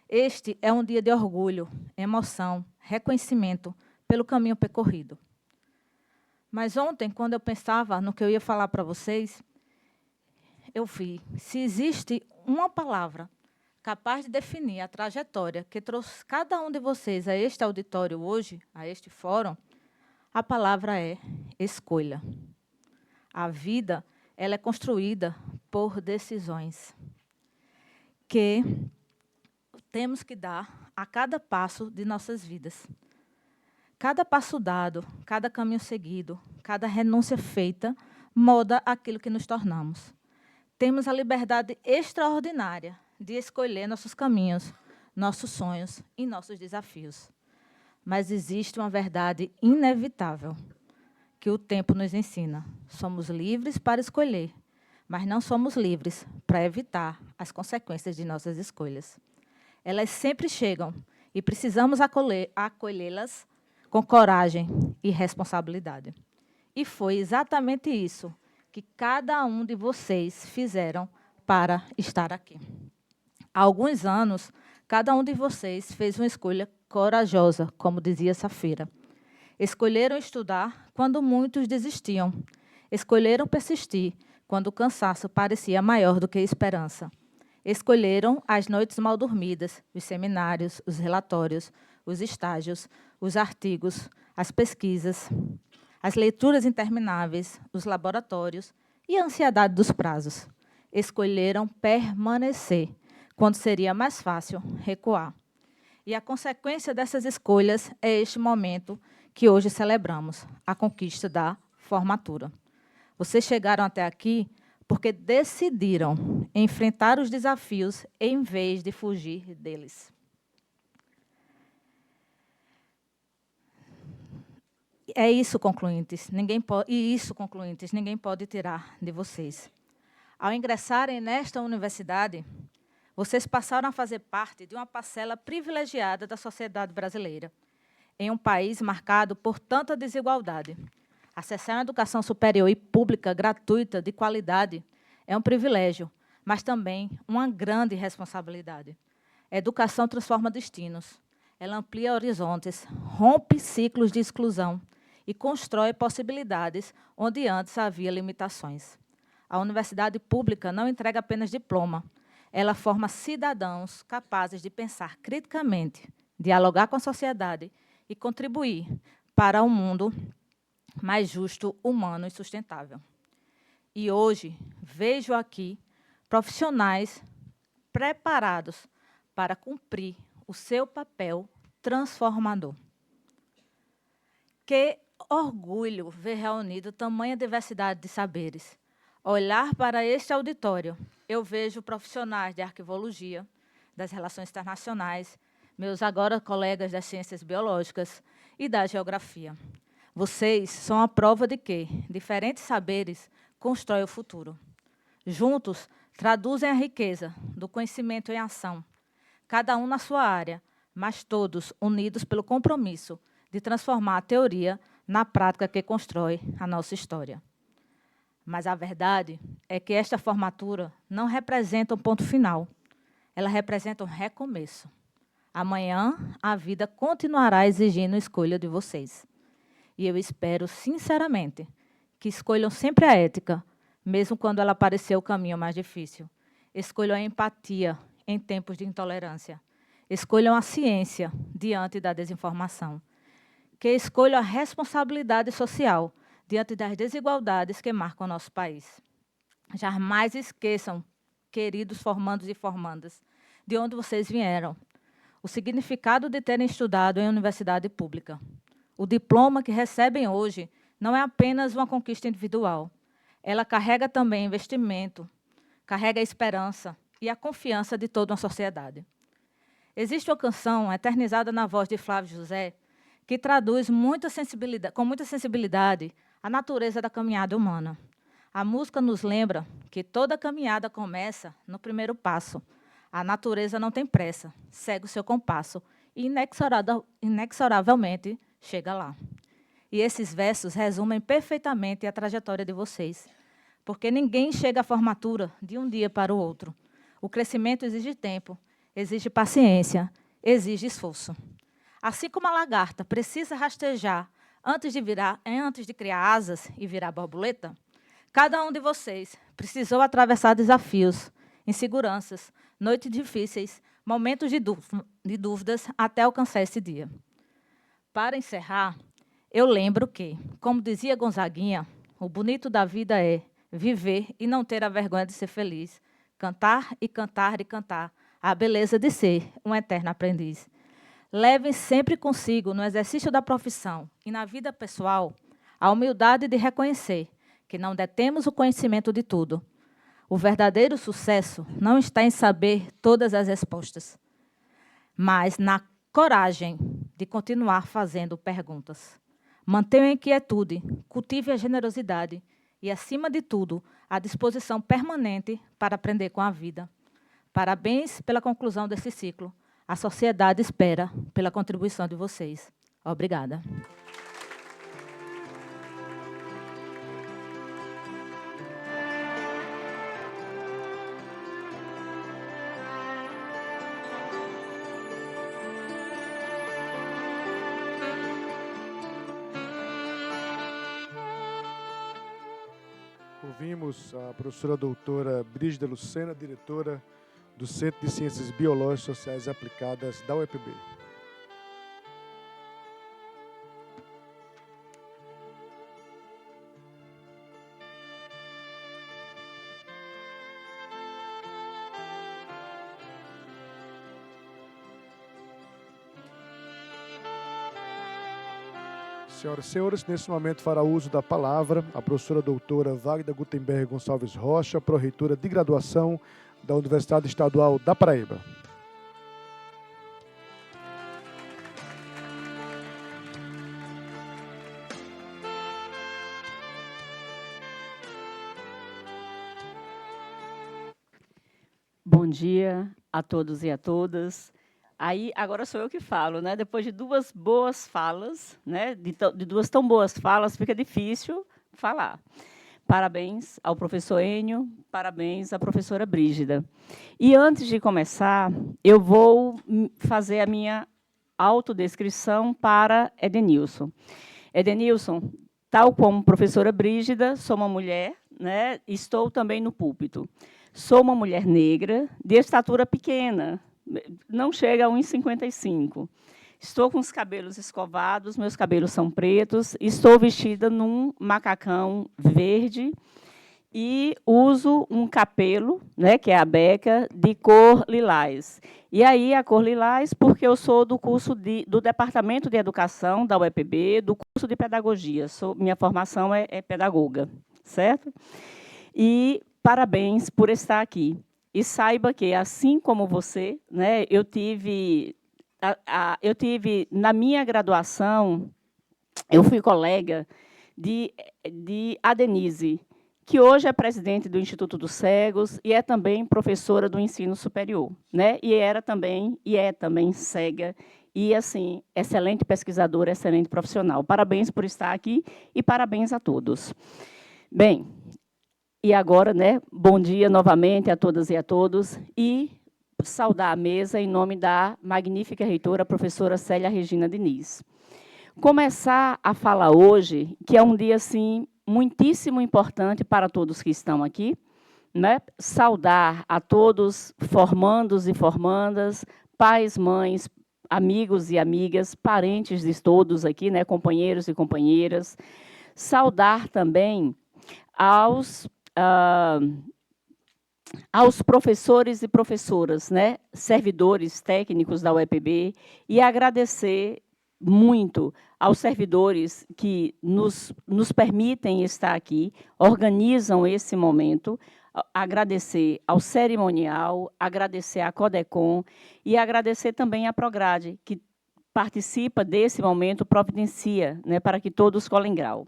Este é um dia de orgulho, emoção, reconhecimento pelo caminho percorrido. Mas ontem, quando eu pensava no que eu ia falar para vocês, eu vi, se existe uma palavra capaz de definir a trajetória que trouxe cada um de vocês a este auditório hoje, a este fórum, a palavra é escolha. A vida, ela é construída por decisões que temos que dar a cada passo de nossas vidas. Cada passo dado, cada caminho seguido, cada renúncia feita, molda aquilo que nos tornamos. Temos a liberdade extraordinária de escolher nossos caminhos, nossos sonhos e nossos desafios. Mas existe uma verdade inevitável que o tempo nos ensina. Somos livres para escolher, mas não somos livres para evitar as consequências de nossas escolhas. Elas sempre chegam e precisamos acolhê-las com coragem e responsabilidade. E foi exatamente isso que cada um de vocês fizeram para estar aqui. Há alguns anos, cada um de vocês fez uma escolha corajosa, como dizia Safira. Escolheram estudar quando muitos desistiam. Escolheram persistir quando o cansaço parecia maior do que a esperança. Escolheram as noites mal dormidas, os seminários, os relatórios, os estágios, os artigos, as pesquisas, as leituras intermináveis, os laboratórios e a ansiedade dos prazos. Escolheram permanecer, quando seria mais fácil recuar. E a consequência dessas escolhas é este momento que hoje celebramos, a conquista da formatura. Vocês chegaram até aqui porque decidiram enfrentar os desafios em vez de fugir deles. É isso, concluintes, ninguém pode tirar de vocês. Ao ingressarem nesta universidade, vocês passaram a fazer parte de uma parcela privilegiada da sociedade brasileira, em um país marcado por tanta desigualdade. Acessar uma educação superior e pública, gratuita, de qualidade, é um privilégio, mas também uma grande responsabilidade. A educação transforma destinos, ela amplia horizontes, rompe ciclos de exclusão e constrói possibilidades onde antes havia limitações. A universidade pública não entrega apenas diploma, ela forma cidadãos capazes de pensar criticamente, dialogar com a sociedade e contribuir para um mundo mais justo, humano e sustentável. E hoje vejo aqui profissionais preparados para cumprir o seu papel transformador. Que orgulho ver reunido tamanha diversidade de saberes. Olhar para este auditório, eu vejo profissionais de arquivologia, das relações internacionais, meus agora colegas das ciências biológicas e da geografia. Vocês são a prova de que diferentes saberes constroem o futuro. Juntos, traduzem a riqueza do conhecimento em ação, cada um na sua área, mas todos unidos pelo compromisso de transformar a teoria na prática que constrói a nossa história. Mas a verdade é que esta formatura não representa um ponto final, ela representa um recomeço. Amanhã, a vida continuará exigindo a escolha de vocês. E eu espero, sinceramente, que escolham sempre a ética, mesmo quando ela parecer o caminho mais difícil. Escolham a empatia em tempos de intolerância. Escolham a ciência diante da desinformação. Que escolham a responsabilidade social diante das desigualdades que marcam o nosso país. Jamais esqueçam, queridos formandos e formandas, de onde vocês vieram, o significado de terem estudado em universidade pública. O diploma que recebem hoje não é apenas uma conquista individual. Ela carrega também investimento, carrega a esperança e a confiança de toda uma sociedade. Existe uma canção eternizada na voz de Flávio José que traduz com muita sensibilidade a natureza da caminhada humana. A música nos lembra que toda caminhada começa no primeiro passo. A natureza não tem pressa, segue o seu compasso e inexoravelmente chega lá. E esses versos resumem perfeitamente a trajetória de vocês. porque ninguém chega à formatura de um dia para o outro. O crescimento exige tempo, exige paciência, exige esforço. Assim como a lagarta precisa rastejar antes de criar asas e virar borboleta, cada um de vocês precisou atravessar desafios, inseguranças, noites difíceis, momentos de dúvidas até alcançar esse dia. Para encerrar, eu lembro que, como dizia Gonzaguinha, o bonito da vida é viver e não ter a vergonha de ser feliz, cantar e cantar e cantar, a beleza de ser um eterno aprendiz. Levem sempre consigo, no exercício da profissão e na vida pessoal, a humildade de reconhecer que não detemos o conhecimento de tudo. O verdadeiro sucesso não está em saber todas as respostas, mas na coragem de continuar fazendo perguntas. Mantenha a inquietude, cultive a generosidade e, acima de tudo, a disposição permanente para aprender com a vida. Parabéns pela conclusão desse ciclo. A sociedade espera pela contribuição de vocês. Obrigada. Ouvimos a professora doutora Brígida Lucena, diretora do Centro de Ciências Biológicas e Sociais Aplicadas da UEPB. Senhoras e senhores, nesse momento fará uso da palavra a professora doutora Wagda Gutenberg Gonçalves Rocha, pró-reitora de graduação da Universidade Estadual da Paraíba. Bom dia a todos e a todas. Aí, agora sou eu que falo, né? Depois de duas boas falas, né? De duas tão boas falas, fica difícil falar. Parabéns ao professor Enio, parabéns à professora Brígida. E, antes de começar, eu vou fazer a minha autodescrição para Edenilson. Edenilson, tal como professora Brígida, sou uma mulher, né? Estou também no púlpito. Sou uma mulher negra, de estatura pequena, não chega a 1,55. Estou com os cabelos escovados, meus cabelos são pretos, estou vestida num macacão verde e uso um capelo, né, que é a beca, de cor lilás. E aí, a cor lilás, porque eu sou do curso do Departamento de Educação da UEPB, do curso de Pedagogia. Minha formação é pedagoga, certo? E parabéns por estar aqui. E saiba que, assim como você, né, eu tive na minha graduação, eu fui colega de Adenise, que hoje é presidente do Instituto dos Cegos e é também professora do ensino superior, né? E é também cega e, assim, excelente pesquisadora, excelente profissional. Parabéns por estar aqui e parabéns a todos. Bem, e agora, né, bom dia novamente a todas e a todos, e saudar a mesa em nome da magnífica reitora, a professora Célia Regina Diniz. Começar a falar hoje, que é um dia, assim, muitíssimo importante para todos que estão aqui, né? Saudar a todos, formandos e formandas, pais, mães, amigos e amigas, parentes de todos aqui, né, companheiros e companheiras. Saudar também aos professores e professoras, né, servidores técnicos da UEPB, e agradecer muito aos servidores que nos permitem estar aqui, organizam esse momento, agradecer ao cerimonial, agradecer à CODECOM e agradecer também à Prograde, que participa desse momento, providencia, né, para que todos colhem grau.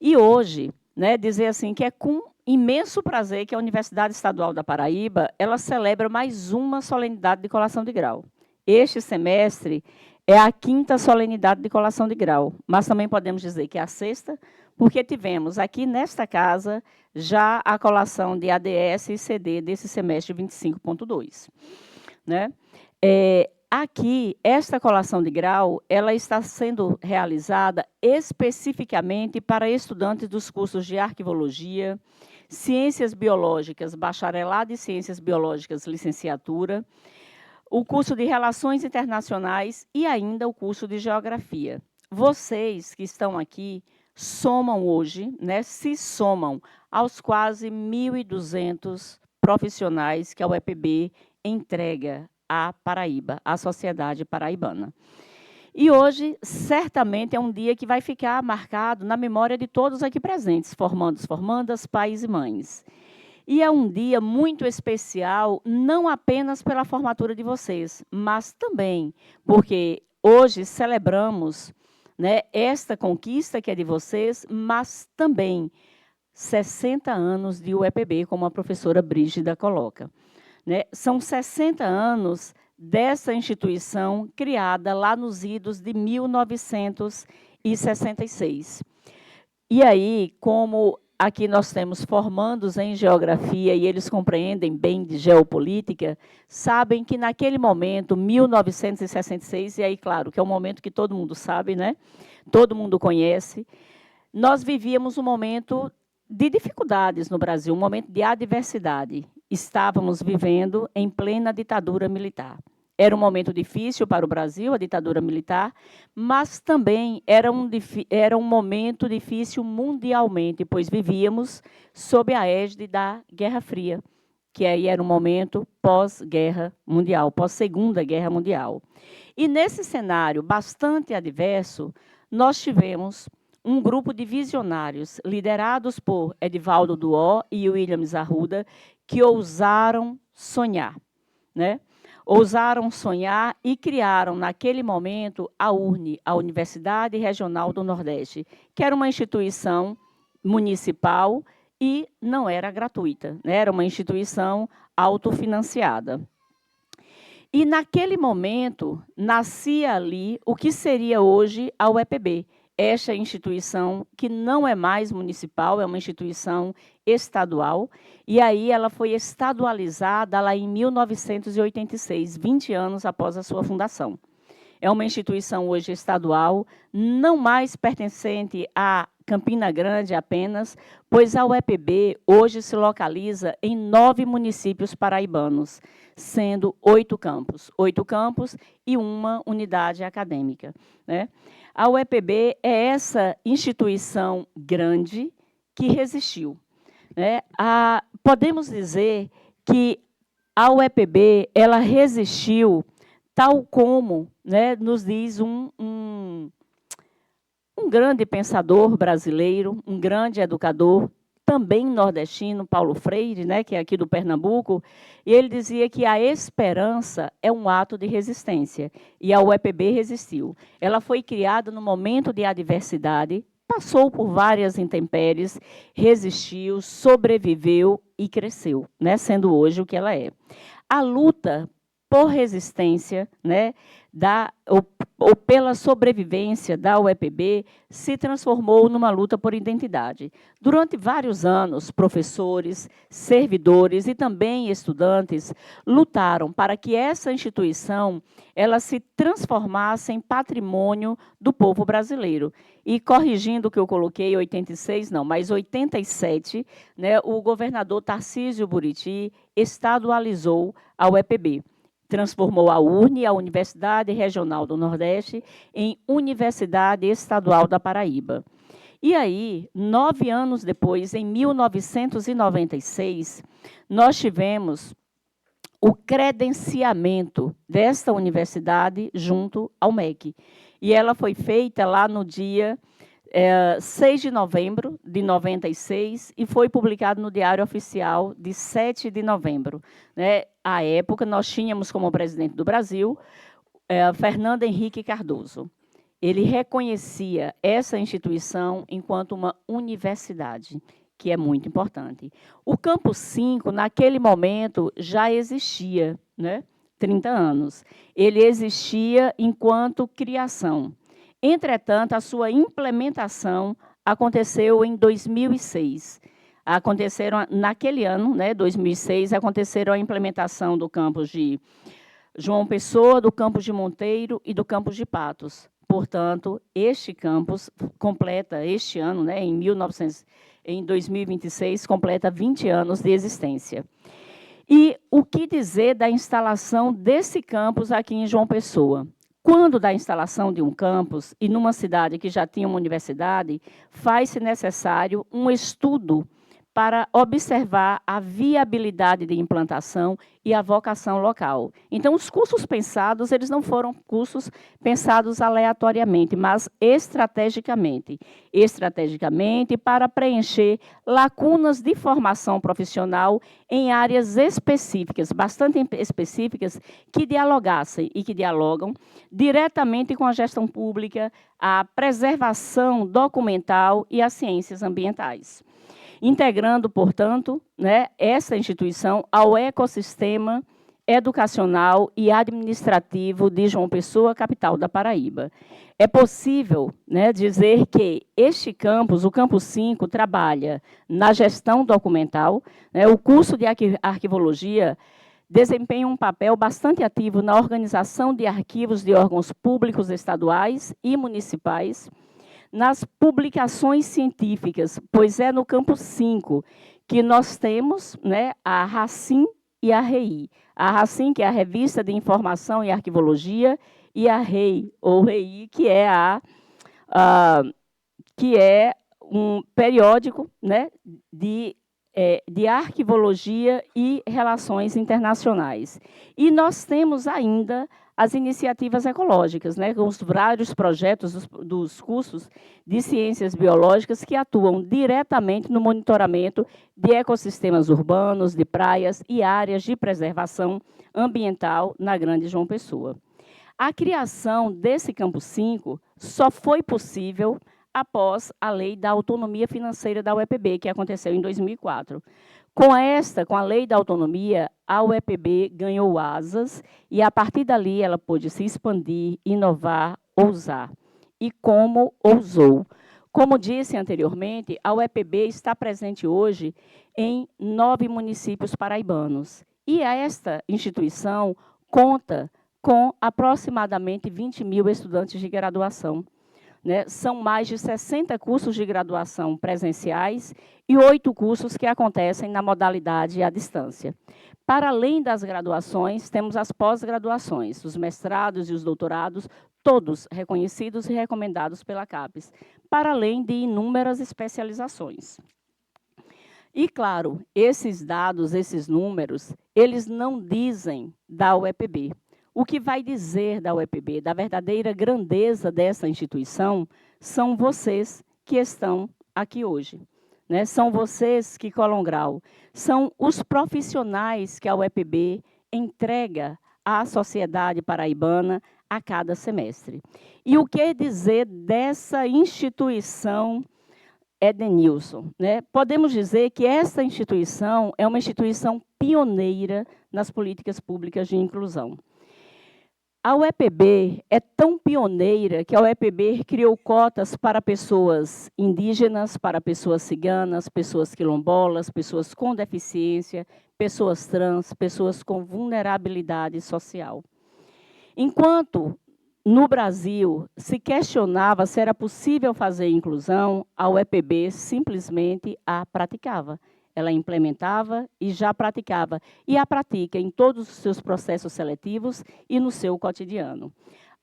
E hoje, né, dizer assim que é com imenso prazer que a Universidade Estadual da Paraíba ela celebra mais uma solenidade de colação de grau. Este semestre é a 5ª solenidade de colação de grau, mas também podemos dizer que é a 6ª, porque tivemos aqui nesta casa já a colação de ADS e CD desse semestre 25.2. Né? Aqui, esta colação de grau, ela está sendo realizada especificamente para estudantes dos cursos de arquivologia, ciências biológicas, bacharelado em ciências biológicas, licenciatura, o curso de relações internacionais e ainda o curso de geografia. Vocês que estão aqui somam hoje, né, se somam aos quase 1.200 profissionais que a UEPB entrega à Paraíba, à sociedade paraibana. E hoje, certamente, é um dia que vai ficar marcado na memória de todos aqui presentes, formandos, formandas, pais e mães. E é um dia muito especial, não apenas pela formatura de vocês, mas também porque hoje celebramos, né, esta conquista que é de vocês, mas também 60 anos de UEPB, como a professora Brígida coloca. Né? São 60 anos dessa instituição criada lá nos idos de 1966. E aí, como aqui nós temos formandos em geografia e eles compreendem bem de geopolítica, sabem que naquele momento, 1966, e aí, claro, que é um momento que todo mundo sabe, né? Todo mundo conhece, nós vivíamos um momento de dificuldades no Brasil, um momento de adversidade. Estávamos vivendo em plena ditadura militar. Era um momento difícil para o Brasil, a ditadura militar, mas também era um momento difícil mundialmente, pois vivíamos sob a égide da Guerra Fria, que aí era um momento pós-guerra mundial, pós-Segunda Guerra Mundial. E nesse cenário bastante adverso, nós tivemos um grupo de visionários, liderados por Edivaldo Duó e Williams Arruda, que ousaram sonhar, né? Ousaram sonhar e criaram, naquele momento, a URNE, a Universidade Regional do Nordeste, que era uma instituição municipal e não era gratuita, né? Era uma instituição autofinanciada. E, naquele momento, nascia ali o que seria hoje a UEPB, esta instituição que não é mais municipal, é uma instituição estadual, e aí ela foi estadualizada lá em 1986, 20 anos após a sua fundação. É uma instituição hoje estadual, não mais pertencente a Campina Grande apenas, pois a UEPB hoje se localiza em 9 municípios paraibanos, sendo 8 campos e uma unidade acadêmica, né? A UEPB é essa instituição grande que resistiu, né? Podemos dizer que a UEPB ela resistiu tal como, né, nos diz um grande pensador brasileiro, um grande educador, também nordestino, Paulo Freire, né, que é aqui do Pernambuco, e ele dizia que a esperança é um ato de resistência, e a UEPB resistiu. Ela foi criada no momento de adversidade, passou por várias intempéries, resistiu, sobreviveu e cresceu, né, sendo hoje o que ela é. A luta por resistência, né, ou pela sobrevivência da UEPB, se transformou numa luta por identidade. Durante vários anos, professores, servidores e também estudantes lutaram para que essa instituição ela se transformasse em patrimônio do povo brasileiro. E, corrigindo o que eu coloquei, 86, não, mas 87, né, o governador Tarcísio Buriti estadualizou a UEPB. Transformou a URNE, a Universidade Regional do Nordeste, em Universidade Estadual da Paraíba. E aí, 9 anos depois, em 1996, nós tivemos o credenciamento desta universidade junto ao MEC. E ela foi feita lá no dia 6 de novembro de 96 e foi publicado no Diário Oficial de 7 de novembro. Né? À época, nós tínhamos como presidente do Brasil Fernando Henrique Cardoso. Ele reconhecia essa instituição enquanto uma universidade, que é muito importante. O Campus 5, naquele momento, já existia, né? 30 anos. Ele existia enquanto criação. Entretanto, a sua implementação aconteceu em 2006. Aconteceram, naquele ano, né, 2006, aconteceram a implementação do campus de João Pessoa, do campus de Monteiro e do campus de Patos. Portanto, este campus completa, este ano, né, em 2026, completa 20 anos de existência. E o que dizer da instalação desse campus aqui em João Pessoa? Quando da instalação de um campus, e numa cidade que já tinha uma universidade, faz-se necessário um estudo para observar a viabilidade de implantação e a vocação local. Então, os cursos pensados, eles não foram cursos pensados aleatoriamente, mas estrategicamente. Estrategicamente para preencher lacunas de formação profissional em áreas específicas, bastante específicas, que dialogassem e que dialogam diretamente com a gestão pública, a preservação documental e as ciências ambientais, integrando, portanto, né, essa instituição ao ecossistema educacional e administrativo de João Pessoa, capital da Paraíba. É possível, né, dizer que este campus, o Campus 5, trabalha na gestão documental, né, o curso de arquivologia desempenha um papel bastante ativo na organização de arquivos de órgãos públicos estaduais e municipais, nas publicações científicas, pois é no Campus 5 que nós temos, né, a RACIM e a REI. A RACIM, que é a Revista de Informação e Arquivologia, e a REI, ou REI, que é um periódico, né, de arquivologia e relações internacionais. E nós temos ainda as iniciativas ecológicas, né, com os vários projetos dos cursos de ciências biológicas que atuam diretamente no monitoramento de ecossistemas urbanos, de praias e áreas de preservação ambiental na Grande João Pessoa. A criação desse Campus 5 só foi possível após a Lei da Autonomia Financeira da UEPB, que aconteceu em 2004. Com a Lei da Autonomia, a UEPB ganhou asas e, a partir dali, ela pôde se expandir, inovar, ousar. E como ousou? Como disse anteriormente, a UEPB está presente hoje em 9 municípios paraibanos. E esta instituição conta com aproximadamente 20 mil estudantes de graduação. Né? São mais de 60 cursos de graduação presenciais e 8 cursos que acontecem na modalidade à distância. Para além das graduações, temos as pós-graduações, os mestrados e os doutorados, todos reconhecidos e recomendados pela CAPES, para além de inúmeras especializações. E, claro, esses dados, esses números, eles não dizem da UEPB. O que vai dizer da UEPB, da verdadeira grandeza dessa instituição, são vocês que estão aqui hoje. Né? São vocês que colam grau. São os profissionais que a UEPB entrega à sociedade paraibana a cada semestre. E o que dizer dessa instituição, Edenilson? Né? Podemos dizer que essa instituição é uma instituição pioneira nas políticas públicas de inclusão. A UEPB é tão pioneira que a UEPB criou cotas para pessoas indígenas, para pessoas ciganas, pessoas quilombolas, pessoas com deficiência, pessoas trans, pessoas com vulnerabilidade social. Enquanto no Brasil se questionava se era possível fazer inclusão, a UEPB simplesmente a praticava. Ela implementava e já praticava, e a pratica em todos os seus processos seletivos e no seu cotidiano.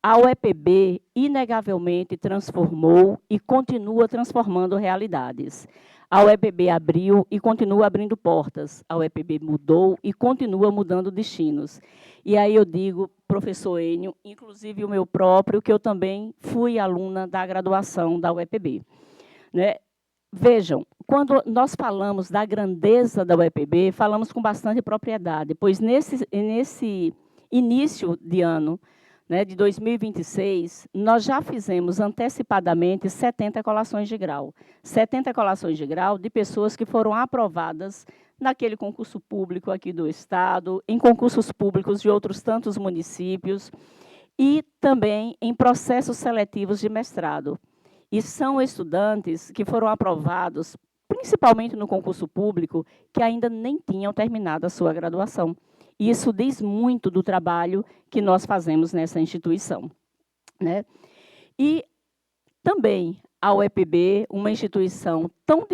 A UEPB, inegavelmente, transformou e continua transformando realidades. A UEPB abriu e continua abrindo portas. A UEPB mudou e continua mudando destinos. E aí eu digo, professor Enio, inclusive o meu próprio, que eu também fui aluna da graduação da UEPB. Né? Vejam, quando nós falamos da grandeza da UEPB, falamos com bastante propriedade, pois nesse início de ano, né, de 2026, nós já fizemos antecipadamente 70 colações de grau. 70 colações de grau de pessoas que foram aprovadas naquele concurso público aqui do Estado, em concursos públicos de outros tantos municípios e também em processos seletivos de mestrado. E são estudantes que foram aprovados, principalmente no concurso público, que ainda nem tinham terminado a sua graduação. E isso diz muito do trabalho que nós fazemos nessa instituição, né? E também a UEPB, uma instituição tão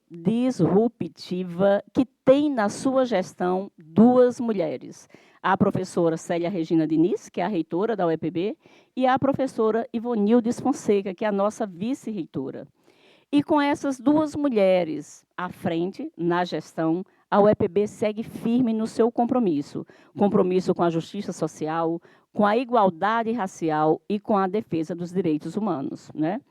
disruptiva que tem na sua gestão 2 mulheres, a professora Célia Regina Diniz, que é a reitora da UEPB, e a professora Ivonildes Fonseca, que é a nossa vice-reitora. E com essas 2 mulheres à frente, na gestão, a UEPB segue firme no seu compromisso com a justiça social, com a igualdade racial e com a defesa dos direitos humanos, né?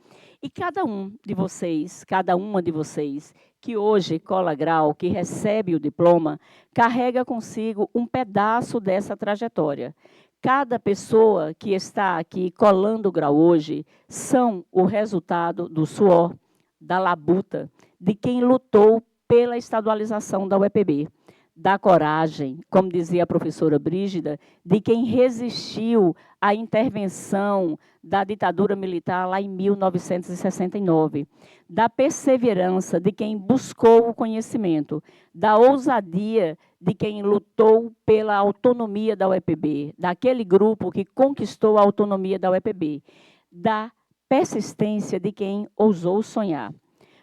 E cada um de vocês, cada uma de vocês, que hoje cola grau, que recebe o diploma, carrega consigo um pedaço dessa trajetória. Cada pessoa que está aqui colando grau hoje são o resultado do suor, da labuta, de quem lutou pela estadualização da UEPB, da coragem, como dizia a professora Brígida, de quem resistiu à intervenção da ditadura militar lá em 1969, da perseverança de quem buscou o conhecimento, da ousadia de quem lutou pela autonomia da UEPB, daquele grupo que conquistou a autonomia da UEPB, da persistência de quem ousou sonhar.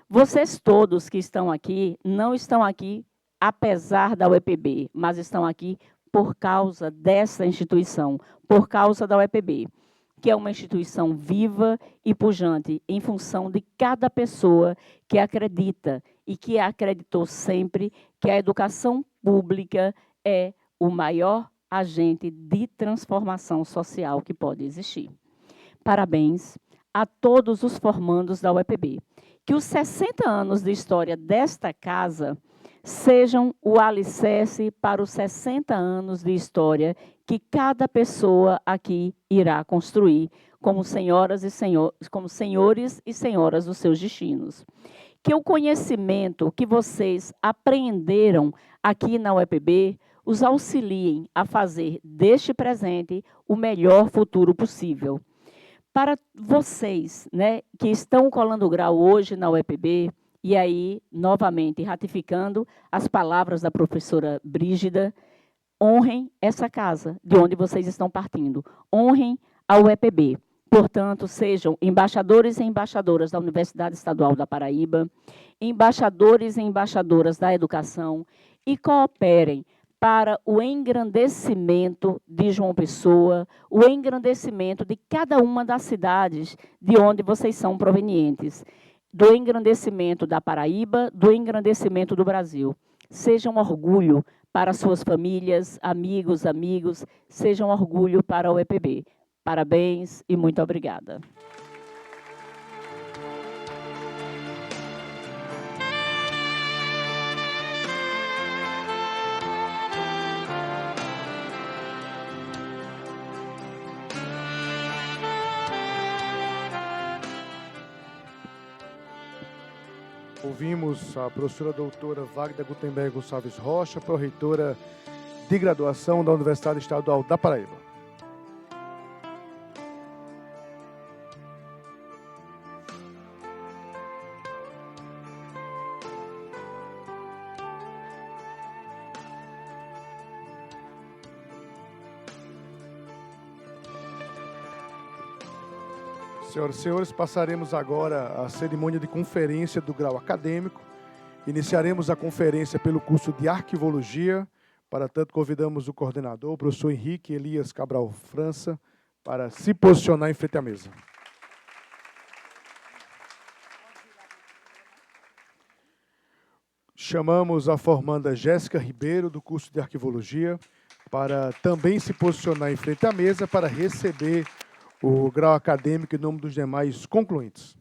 Vocês todos que estão aqui, não estão aqui apesar da UEPB, mas estão aqui por causa dessa instituição, por causa da UEPB, que é uma instituição viva e pujante em função de cada pessoa que acredita e que acreditou sempre que a educação pública é o maior agente de transformação social que pode existir. Parabéns a todos os formandos da UEPB. Que os 60 anos de história desta casa sejam o alicerce para os 60 anos de história que cada pessoa aqui irá construir como senhoras e como senhores e senhoras dos seus destinos. Que o conhecimento que vocês aprenderam aqui na UEPB os auxiliem a fazer deste presente o melhor futuro possível. Para vocês, né, que estão colando grau hoje na UEPB, e aí, novamente, ratificando as palavras da professora Brígida, honrem essa casa de onde vocês estão partindo, honrem a UEPB. Portanto, sejam embaixadores e embaixadoras da Universidade Estadual da Paraíba, embaixadores e embaixadoras da educação e cooperem para o engrandecimento de João Pessoa, o engrandecimento de cada uma das cidades de onde vocês são provenientes, do engrandecimento da Paraíba, do engrandecimento do Brasil. Seja um orgulho para suas famílias, amigos, seja um orgulho para a UEPB. Parabéns e muito obrigada. Ouvimos a professora doutora Wagda Gutenberg Gonçalves Rocha, pró-reitora de graduação da Universidade Estadual da Paraíba. Senhoras e senhores, passaremos agora a cerimônia de conferência do grau acadêmico. Iniciaremos a conferência pelo curso de Arquivologia. Para tanto, convidamos o coordenador, o professor Henrique Elias Cabral França, para se posicionar em frente à mesa. Chamamos a formanda Jéssica Ribeiro, do curso de Arquivologia, para também se posicionar em frente à mesa para receber o grau acadêmico em nome dos demais concluintes.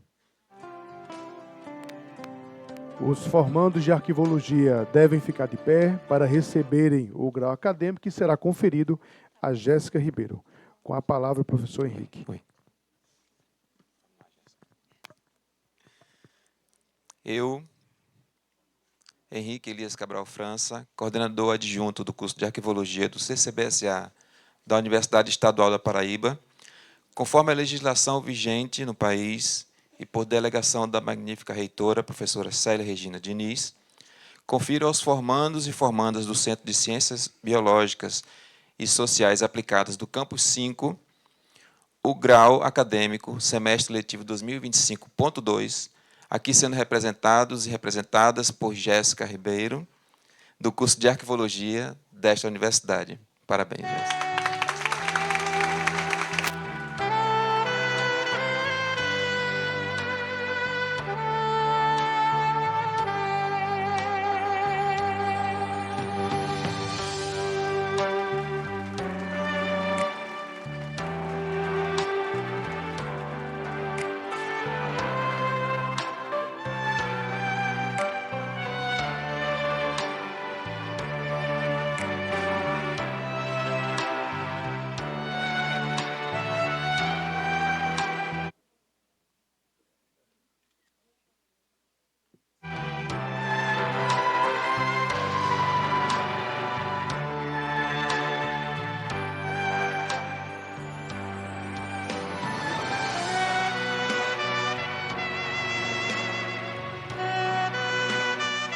Os formandos de Arquivologia devem ficar de pé para receberem o grau acadêmico que será conferido a Jéssica Ribeiro. Com a palavra, o professor Henrique. Eu, Henrique Elias Cabral França, coordenador adjunto do curso de Arquivologia do CCBSA da Universidade Estadual da Paraíba, conforme a legislação vigente no país e por delegação da magnífica reitora, professora Célia Regina Diniz, confiro aos formandos e formandas do Centro de Ciências Biológicas e Sociais Aplicadas do Campus 5 o grau acadêmico semestre letivo 2025.2, aqui sendo representados e representadas por Jéssica Ribeiro, do curso de Arquivologia desta universidade. Parabéns, Jéssica.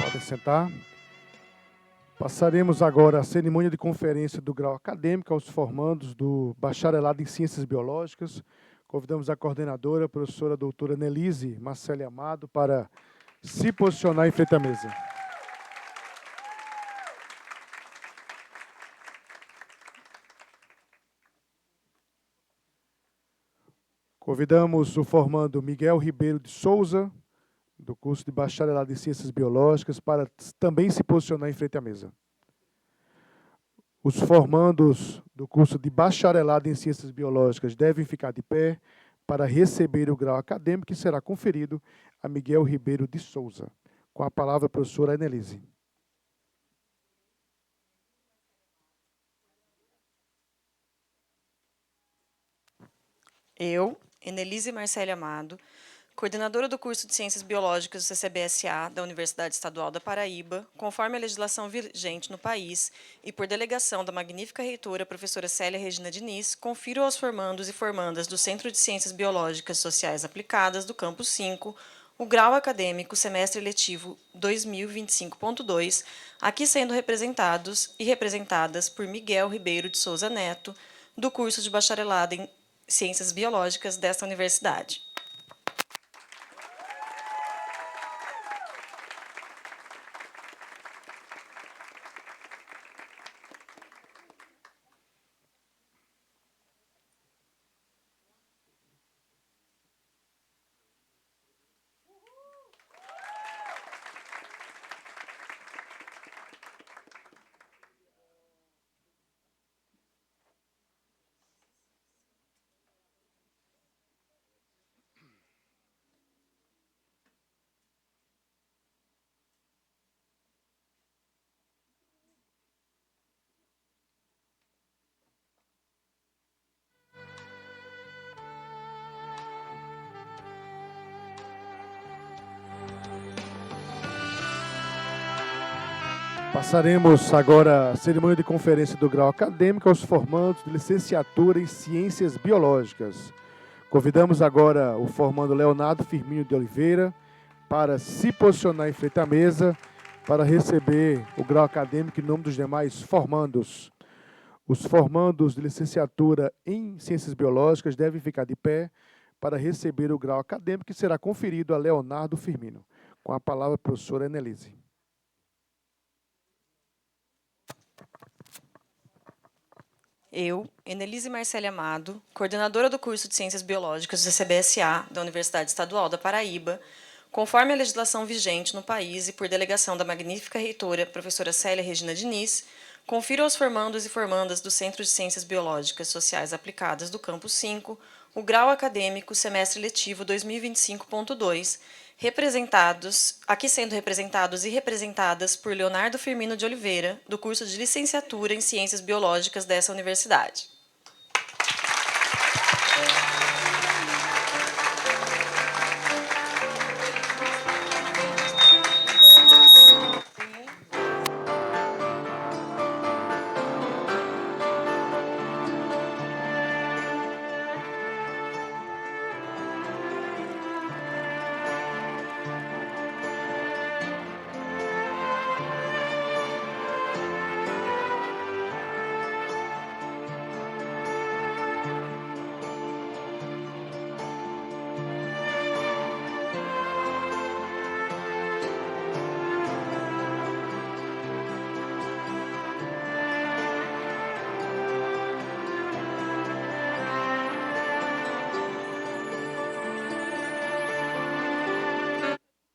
Podem sentar. Passaremos agora à cerimônia de conferência do grau acadêmico aos formandos do bacharelado em Ciências Biológicas. Convidamos a coordenadora, a professora doutora Nelise Marcele Amado, para se posicionar em frente à mesa. Convidamos o formando Miguel Ribeiro de Souza, do curso de Bacharelado em Ciências Biológicas, para também se posicionar em frente à mesa. Os formandos do curso de Bacharelado em Ciências Biológicas devem ficar de pé para receber o grau acadêmico que será conferido a Miguel Ribeiro de Souza. Com a palavra, a professora Annelise. Eu, Enelise Marcele Amado, coordenadora do curso de Ciências Biológicas do CCBSA da Universidade Estadual da Paraíba, conforme a legislação vigente no país e por delegação da magnífica reitora, professora Célia Regina Diniz, confiro aos formandos e formandas do Centro de Ciências Biológicas Sociais Aplicadas do Campus 5 o grau acadêmico semestre letivo 2025.2, aqui sendo representados e representadas por Miguel Ribeiro de Souza Neto, do curso de Bacharelado em Ciências Biológicas desta universidade. Passaremos agora a cerimônia de conferência do grau acadêmico aos formandos de licenciatura em Ciências Biológicas. Convidamos agora o formando Leonardo Firmino de Oliveira para se posicionar em frente à mesa para receber o grau acadêmico em nome dos demais formandos. Os formandos de licenciatura em Ciências Biológicas devem ficar de pé para receber o grau acadêmico que será conferido a Leonardo Firmino. Com a palavra, a professora Annelise. Eu, Enelise Marcele Amado, coordenadora do curso de Ciências Biológicas do CCBSA da Universidade Estadual da Paraíba, conforme a legislação vigente no país e por delegação da magnífica reitora, professora Célia Regina Diniz, confiro aos formandos e formandas do Centro de Ciências Biológicas Sociais Aplicadas do Campus 5 o grau acadêmico semestre letivo 2025.2, aqui sendo representados e representadas por Leonardo Firmino de Oliveira, do curso de Licenciatura em Ciências Biológicas dessa universidade.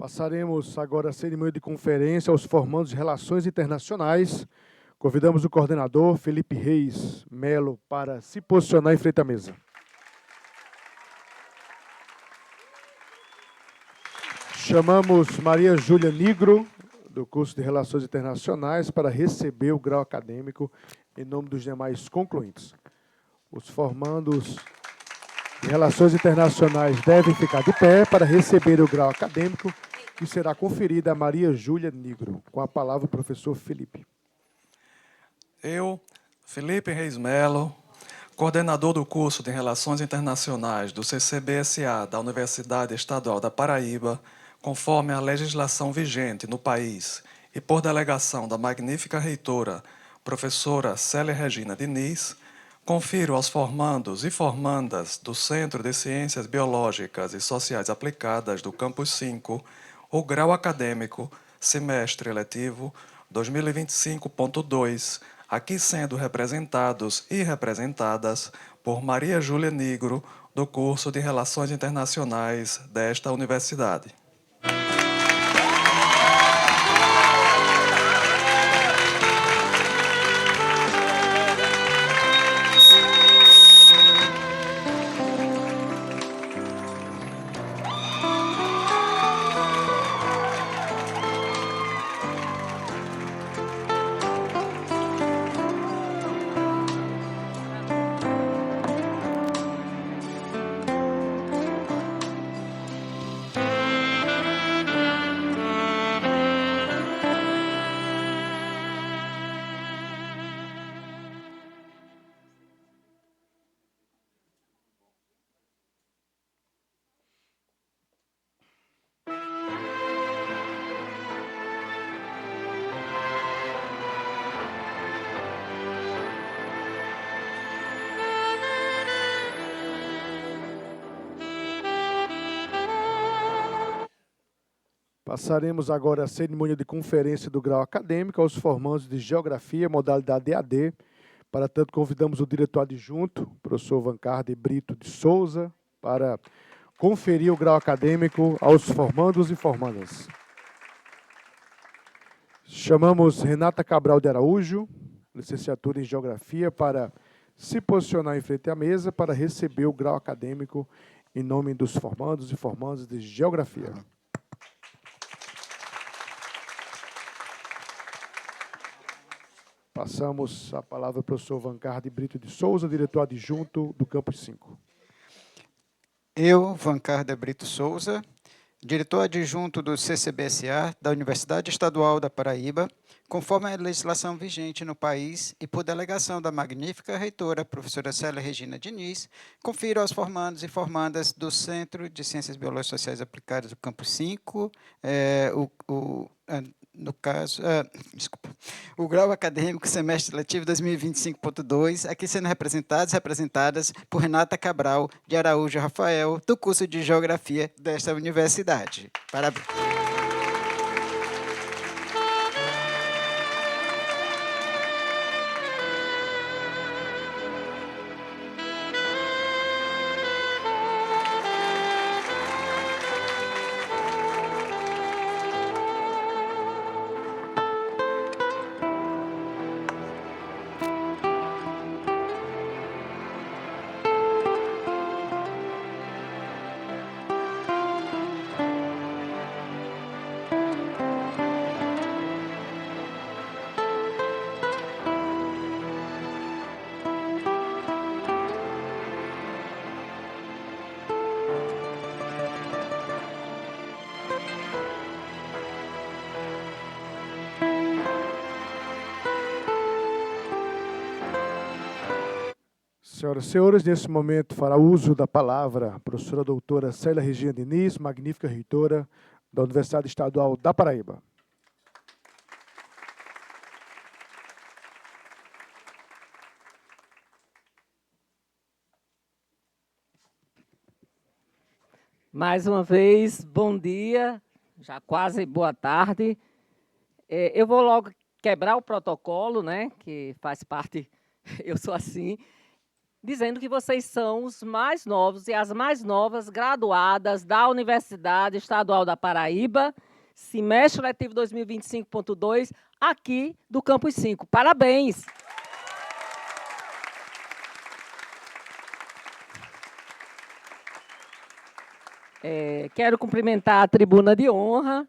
Passaremos agora a cerimônia de conferência aos formandos de Relações Internacionais. Convidamos o coordenador Felipe Reis Melo para se posicionar em frente à mesa. Chamamos Maria Júlia Nigro, do curso de Relações Internacionais, para receber o grau acadêmico em nome dos demais concluintes. Os formandos de Relações Internacionais devem ficar de pé para receber o grau acadêmico que será conferido a Maria Júlia Nigro. Com a palavra o professor Felipe. Eu, Felipe Reis Melo, coordenador do curso de Relações Internacionais do CCBSA da Universidade Estadual da Paraíba, conforme a legislação vigente no país e por delegação da magnífica reitora, professora Célia Regina Diniz, confiro aos formandos e formandas do Centro de Ciências Biológicas e Sociais Aplicadas do Campus 5 o grau acadêmico semestre eletivo 2025.2, aqui sendo representados e representadas por Maria Júlia Nigro, do curso de Relações Internacionais desta universidade. Passaremos agora a cerimônia de conferência do grau acadêmico aos formandos de Geografia, modalidade EAD. Para tanto, convidamos o diretor adjunto, professor Vancarde Brito de Souza, para conferir o grau acadêmico aos formandos e formandas. Chamamos Renata Cabral de Araújo, licenciatura em Geografia, para se posicionar em frente à mesa para receber o grau acadêmico em nome dos formandos e formandas de Geografia. Passamos a palavra ao professor Vancarde Brito de Souza, diretor adjunto do Campus 5. Eu, Vancarde Brito Souza, diretor adjunto do CCBSA da Universidade Estadual da Paraíba, conforme a legislação vigente no país e por delegação da magnífica reitora, professora Célia Regina Diniz, confiro aos formandos e formandas do Centro de Ciências Biológicas e Sociais Aplicadas do Campus 5, o grau acadêmico semestre letivo 2025.2, aqui sendo representadas por Renata Cabral de Araújo Rafael, do curso de Geografia desta universidade. Parabéns. Senhoras e senhores, nesse momento fará uso da palavra a professora doutora Célia Regina Diniz, magnífica reitora da Universidade Estadual da Paraíba. Mais uma vez, bom dia, já quase boa tarde. Eu vou logo quebrar o protocolo, né, que faz parte, eu sou assim. dizendo que vocês são os mais novos e as mais novas graduadas da Universidade Estadual da Paraíba, semestre letivo 2025.2, aqui do Campus 5. Parabéns! Quero cumprimentar a tribuna de honra,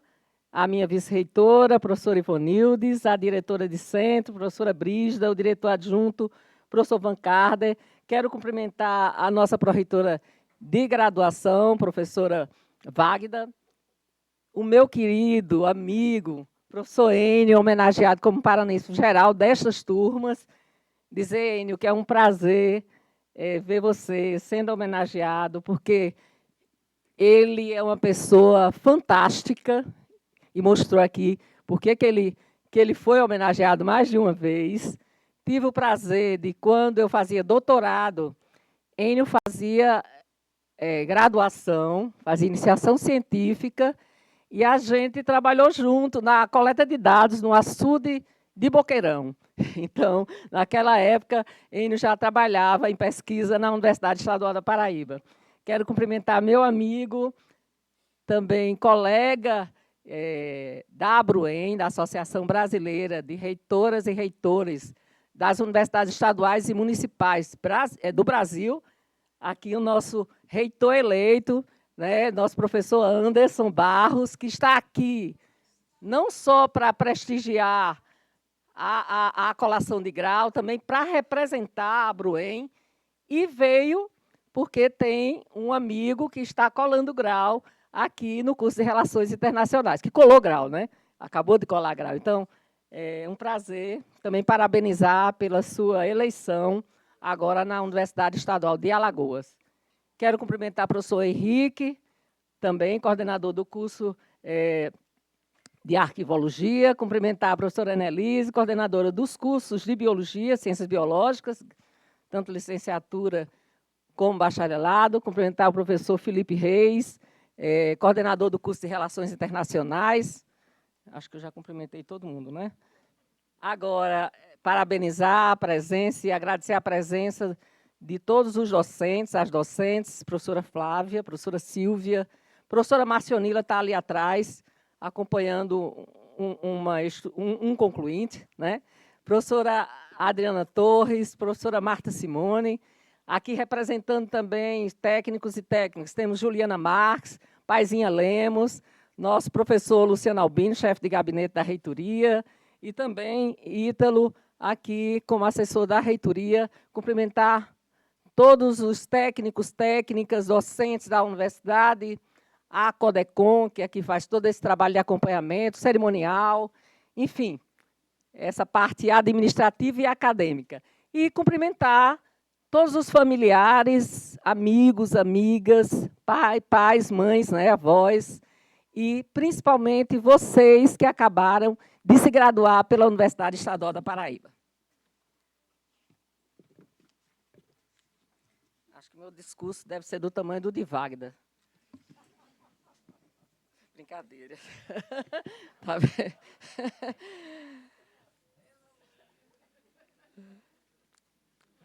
a minha vice-reitora, a professora Ivonildes, a diretora de centro, a professora Brígida, o diretor adjunto, professor Van Carder. Quero cumprimentar a nossa pró-reitora de graduação, professora Wagda, o meu querido amigo, professor Enio, homenageado como paranense geral destas turmas. Dizer, Enio, que é um prazer ver você sendo homenageado, porque ele é uma pessoa fantástica e mostrou aqui por que ele foi homenageado mais de uma vez. Tive o prazer de, quando eu fazia doutorado, Enio fazia graduação, fazia iniciação científica, e a gente trabalhou junto na coleta de dados no açude de Boqueirão. Então, naquela época, Enio já trabalhava em pesquisa na Universidade Estadual da Paraíba. Quero cumprimentar meu amigo, também colega da ABRUEM, da Associação Brasileira de Reitoras e Reitores das Universidades Estaduais e Municipais do Brasil. Aqui o nosso reitor eleito, né, nosso professor Anderson Barros, que está aqui não só para prestigiar a colação de grau, também para representar a ABRUEM, e veio porque tem um amigo que está colando grau aqui no curso de Relações Internacionais, que colou grau, né? Acabou de colar grau. Então, é um prazer também parabenizar pela sua eleição agora na Universidade Estadual de Alagoas. Quero cumprimentar o professor Henrique, também coordenador do curso de Arquivologia, cumprimentar a professora Annelise, coordenadora dos cursos de Biologia, Ciências Biológicas, tanto licenciatura como bacharelado, cumprimentar o professor Felipe Reis, coordenador do curso de Relações Internacionais. Acho que eu já cumprimentei todo mundo, né? Agora, parabenizar a presença e agradecer a presença de todos os docentes, as docentes, professora Flávia, professora Silvia, professora Marcionila está ali atrás, acompanhando um concluinte, né? Professora Adriana Torres, professora Marta Simone, aqui representando também técnicos e técnicas, temos Juliana Marques, Paizinha Lemos, nosso professor Luciano Albino, chefe de gabinete da reitoria, e também Ítalo, aqui como assessor da reitoria, cumprimentar todos os técnicos, técnicas, docentes da universidade, a CODECOM, que aqui faz todo esse trabalho de acompanhamento, cerimonial, enfim, essa parte administrativa e acadêmica. E cumprimentar todos os familiares, amigos, amigas, pais, mães, né, avós, e principalmente vocês que acabaram de se graduar pela Universidade Estadual da Paraíba. Acho que meu discurso deve ser do tamanho do de Wagda. Brincadeira. Tá bem?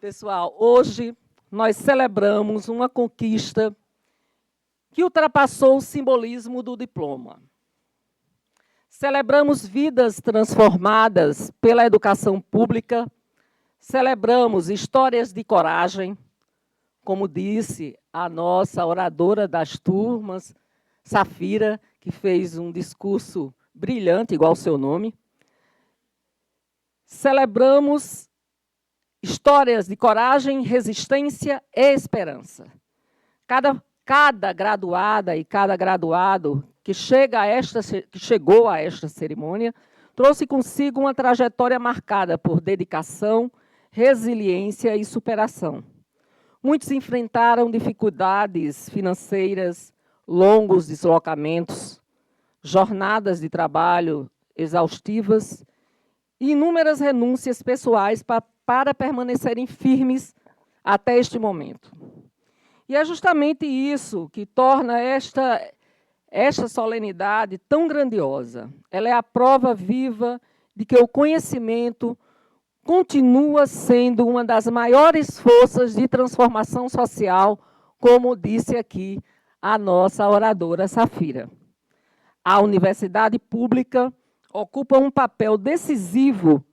Pessoal, hoje nós celebramos uma conquista que ultrapassou o simbolismo do diploma. Celebramos vidas transformadas pela educação pública, celebramos histórias de coragem, como disse a nossa oradora das turmas, Safira, que fez um discurso brilhante, igual ao seu nome. Celebramos histórias de coragem, resistência e esperança. Cada graduada e cada graduado que chegou a esta cerimônia trouxe consigo uma trajetória marcada por dedicação, resiliência e superação. Muitos enfrentaram dificuldades financeiras, longos deslocamentos, jornadas de trabalho exaustivas e inúmeras renúncias pessoais para permanecerem firmes até este momento. E é justamente isso que torna esta solenidade tão grandiosa. Ela é a prova viva de que o conhecimento continua sendo uma das maiores forças de transformação social, como disse aqui a nossa oradora Safira. A universidade pública ocupa um papel decisivo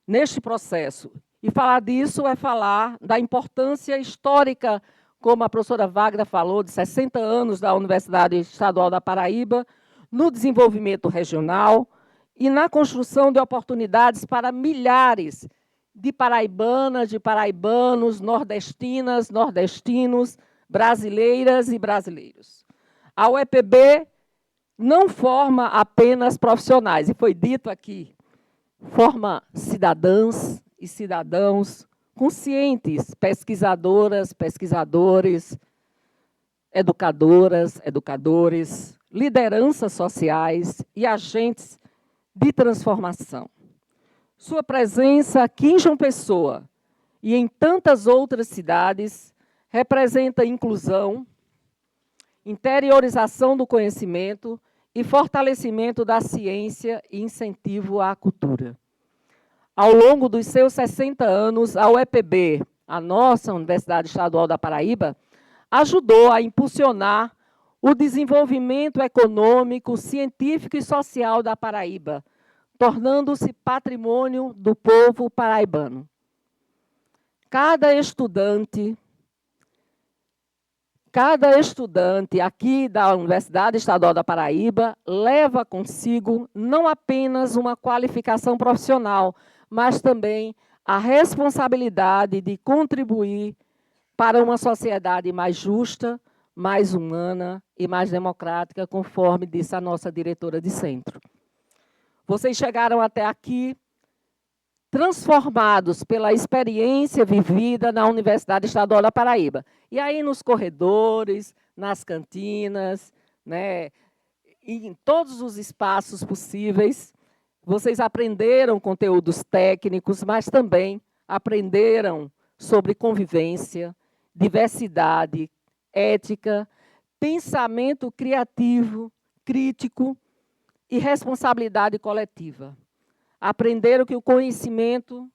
neste processo. E falar disso é falar da importância histórica, como a professora Wagner falou, de 60 anos da Universidade Estadual da Paraíba, no desenvolvimento regional e na construção de oportunidades para milhares de paraibanas, de paraibanos, nordestinas, nordestinos, brasileiras e brasileiros. A UEPB não forma apenas profissionais, e foi dito aqui, forma cidadãs e cidadãos conscientes, pesquisadoras, pesquisadores, educadoras, educadores, lideranças sociais e agentes de transformação. Sua presença aqui em João Pessoa e em tantas outras cidades representa inclusão, interiorização do conhecimento e fortalecimento da ciência e incentivo à cultura. Ao longo dos seus 60 anos, a UEPB, a nossa Universidade Estadual da Paraíba, ajudou a impulsionar o desenvolvimento econômico, científico e social da Paraíba, tornando-se patrimônio do povo paraibano. Cada estudante aqui da Universidade Estadual da Paraíba leva consigo não apenas uma qualificação profissional, mas também a responsabilidade de contribuir para uma sociedade mais justa, mais humana e mais democrática, conforme disse a nossa diretora de centro. Vocês chegaram até aqui transformados pela experiência vivida na Universidade Estadual da Paraíba. E aí nos corredores, nas cantinas, né, em todos os espaços possíveis, vocês aprenderam conteúdos técnicos, mas também aprenderam sobre convivência, diversidade, ética, pensamento criativo, crítico e responsabilidade coletiva. Aprenderam que o conhecimento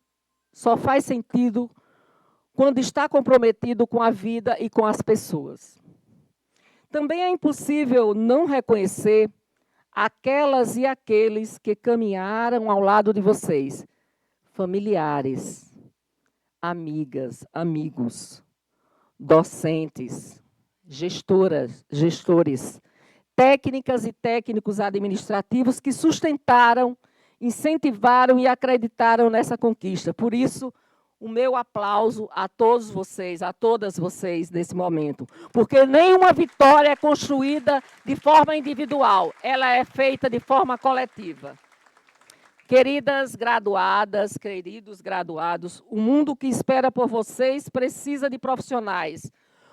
só faz sentido quando está comprometido com a vida e com as pessoas. Também é impossível não reconhecer aquelas e aqueles que caminharam ao lado de vocês, familiares, amigas, amigos, docentes, gestoras, gestores, técnicas e técnicos administrativos que sustentaram, incentivaram e acreditaram nessa conquista. Por isso, o meu aplauso a todos vocês, a todas vocês nesse momento. Porque nenhuma vitória é construída de forma individual, ela é feita de forma coletiva. Queridas graduadas, queridos graduados, o mundo que espera por vocês precisa de profissionais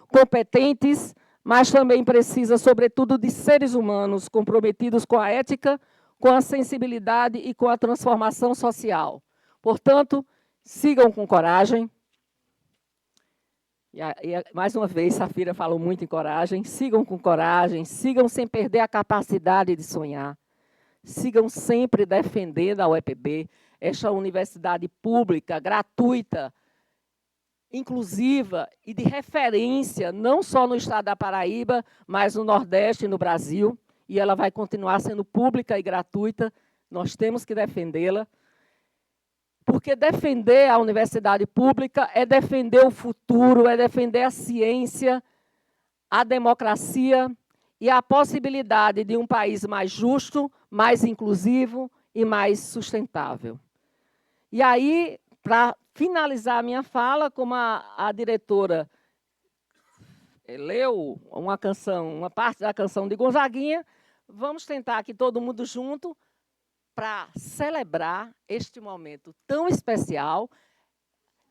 competentes, mas também precisa, sobretudo, de seres humanos comprometidos com a ética, com a sensibilidade e com a transformação social. Portanto, sigam com coragem. Mais uma vez, Safira falou muito em coragem. Sigam com coragem, sigam sem perder a capacidade de sonhar. Sigam sempre defendendo a UEPB, esta universidade pública, gratuita, inclusiva e de referência, não só no estado da Paraíba, mas no Nordeste e no Brasil, e ela vai continuar sendo pública e gratuita, nós temos que defendê-la, porque defender a universidade pública é defender o futuro, é defender a ciência, a democracia e a possibilidade de um país mais justo, mais inclusivo e mais sustentável. E aí, para finalizar a minha fala, como a diretora leu uma canção, uma parte da canção de Gonzaguinha, vamos tentar aqui todo mundo junto para celebrar este momento tão especial,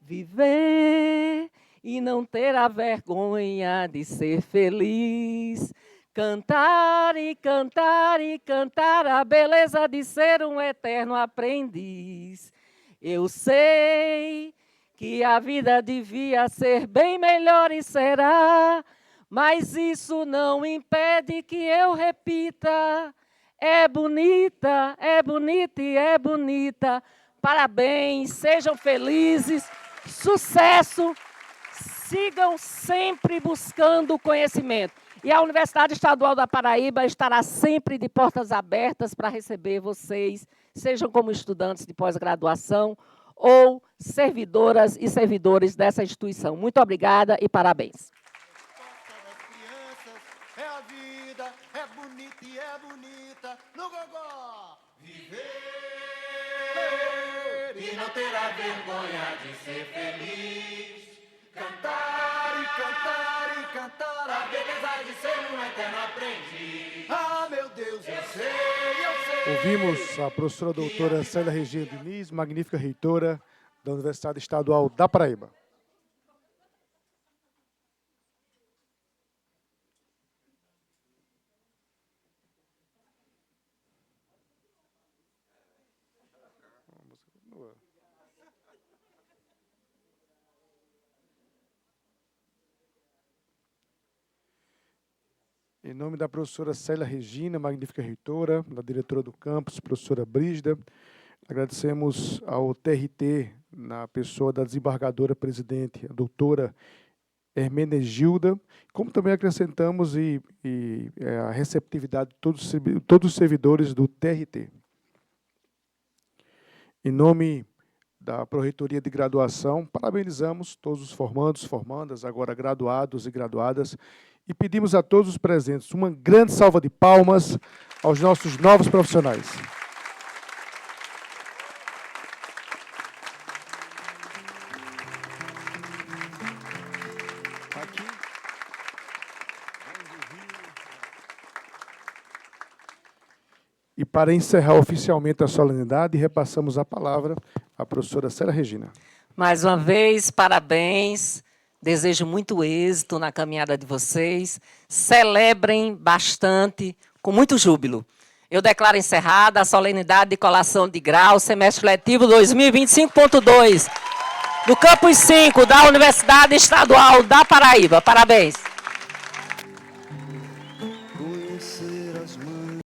viver e não ter a vergonha de ser feliz, cantar e cantar e cantar a beleza de ser um eterno aprendiz. Eu sei que a vida devia ser bem melhor e será, mas isso não impede que eu repita. É bonita e é bonita, parabéns, sejam felizes, sucesso, sigam sempre buscando conhecimento. E a Universidade Estadual da Paraíba estará sempre de portas abertas para receber vocês, sejam como estudantes de pós-graduação ou servidoras e servidores dessa instituição. Muito obrigada e parabéns. É a vida, é bonita e é bonita, no gogó. Viver e não terá vergonha de ser feliz. Cantar e cantar e cantar, a beleza de ser um eterno aprendiz. Ah, meu Deus, eu sei. Ouvimos a professora doutora Célia Regina Diniz, magnífica reitora da Universidade Estadual da Paraíba. Em nome da professora Célia Regina, magnífica reitora, da diretora do campus, professora Brígida, agradecemos ao TRT, na pessoa da desembargadora presidente, a doutora Hermenegilda, como também acrescentamos a receptividade de todos os servidores do TRT. Em nome da Pró-Reitoria de Graduação, parabenizamos todos os formandos, formandas, agora graduados e graduadas, e pedimos a todos os presentes uma grande salva de palmas aos nossos novos profissionais. E para encerrar oficialmente a solenidade, repassamos a palavra à professora Célia Regina. Mais uma vez, parabéns. Desejo muito êxito na caminhada de vocês. Celebrem bastante, com muito júbilo. Eu declaro encerrada a solenidade de colação de grau, semestre letivo 2025.2, do Campus 5 da Universidade Estadual da Paraíba. Parabéns.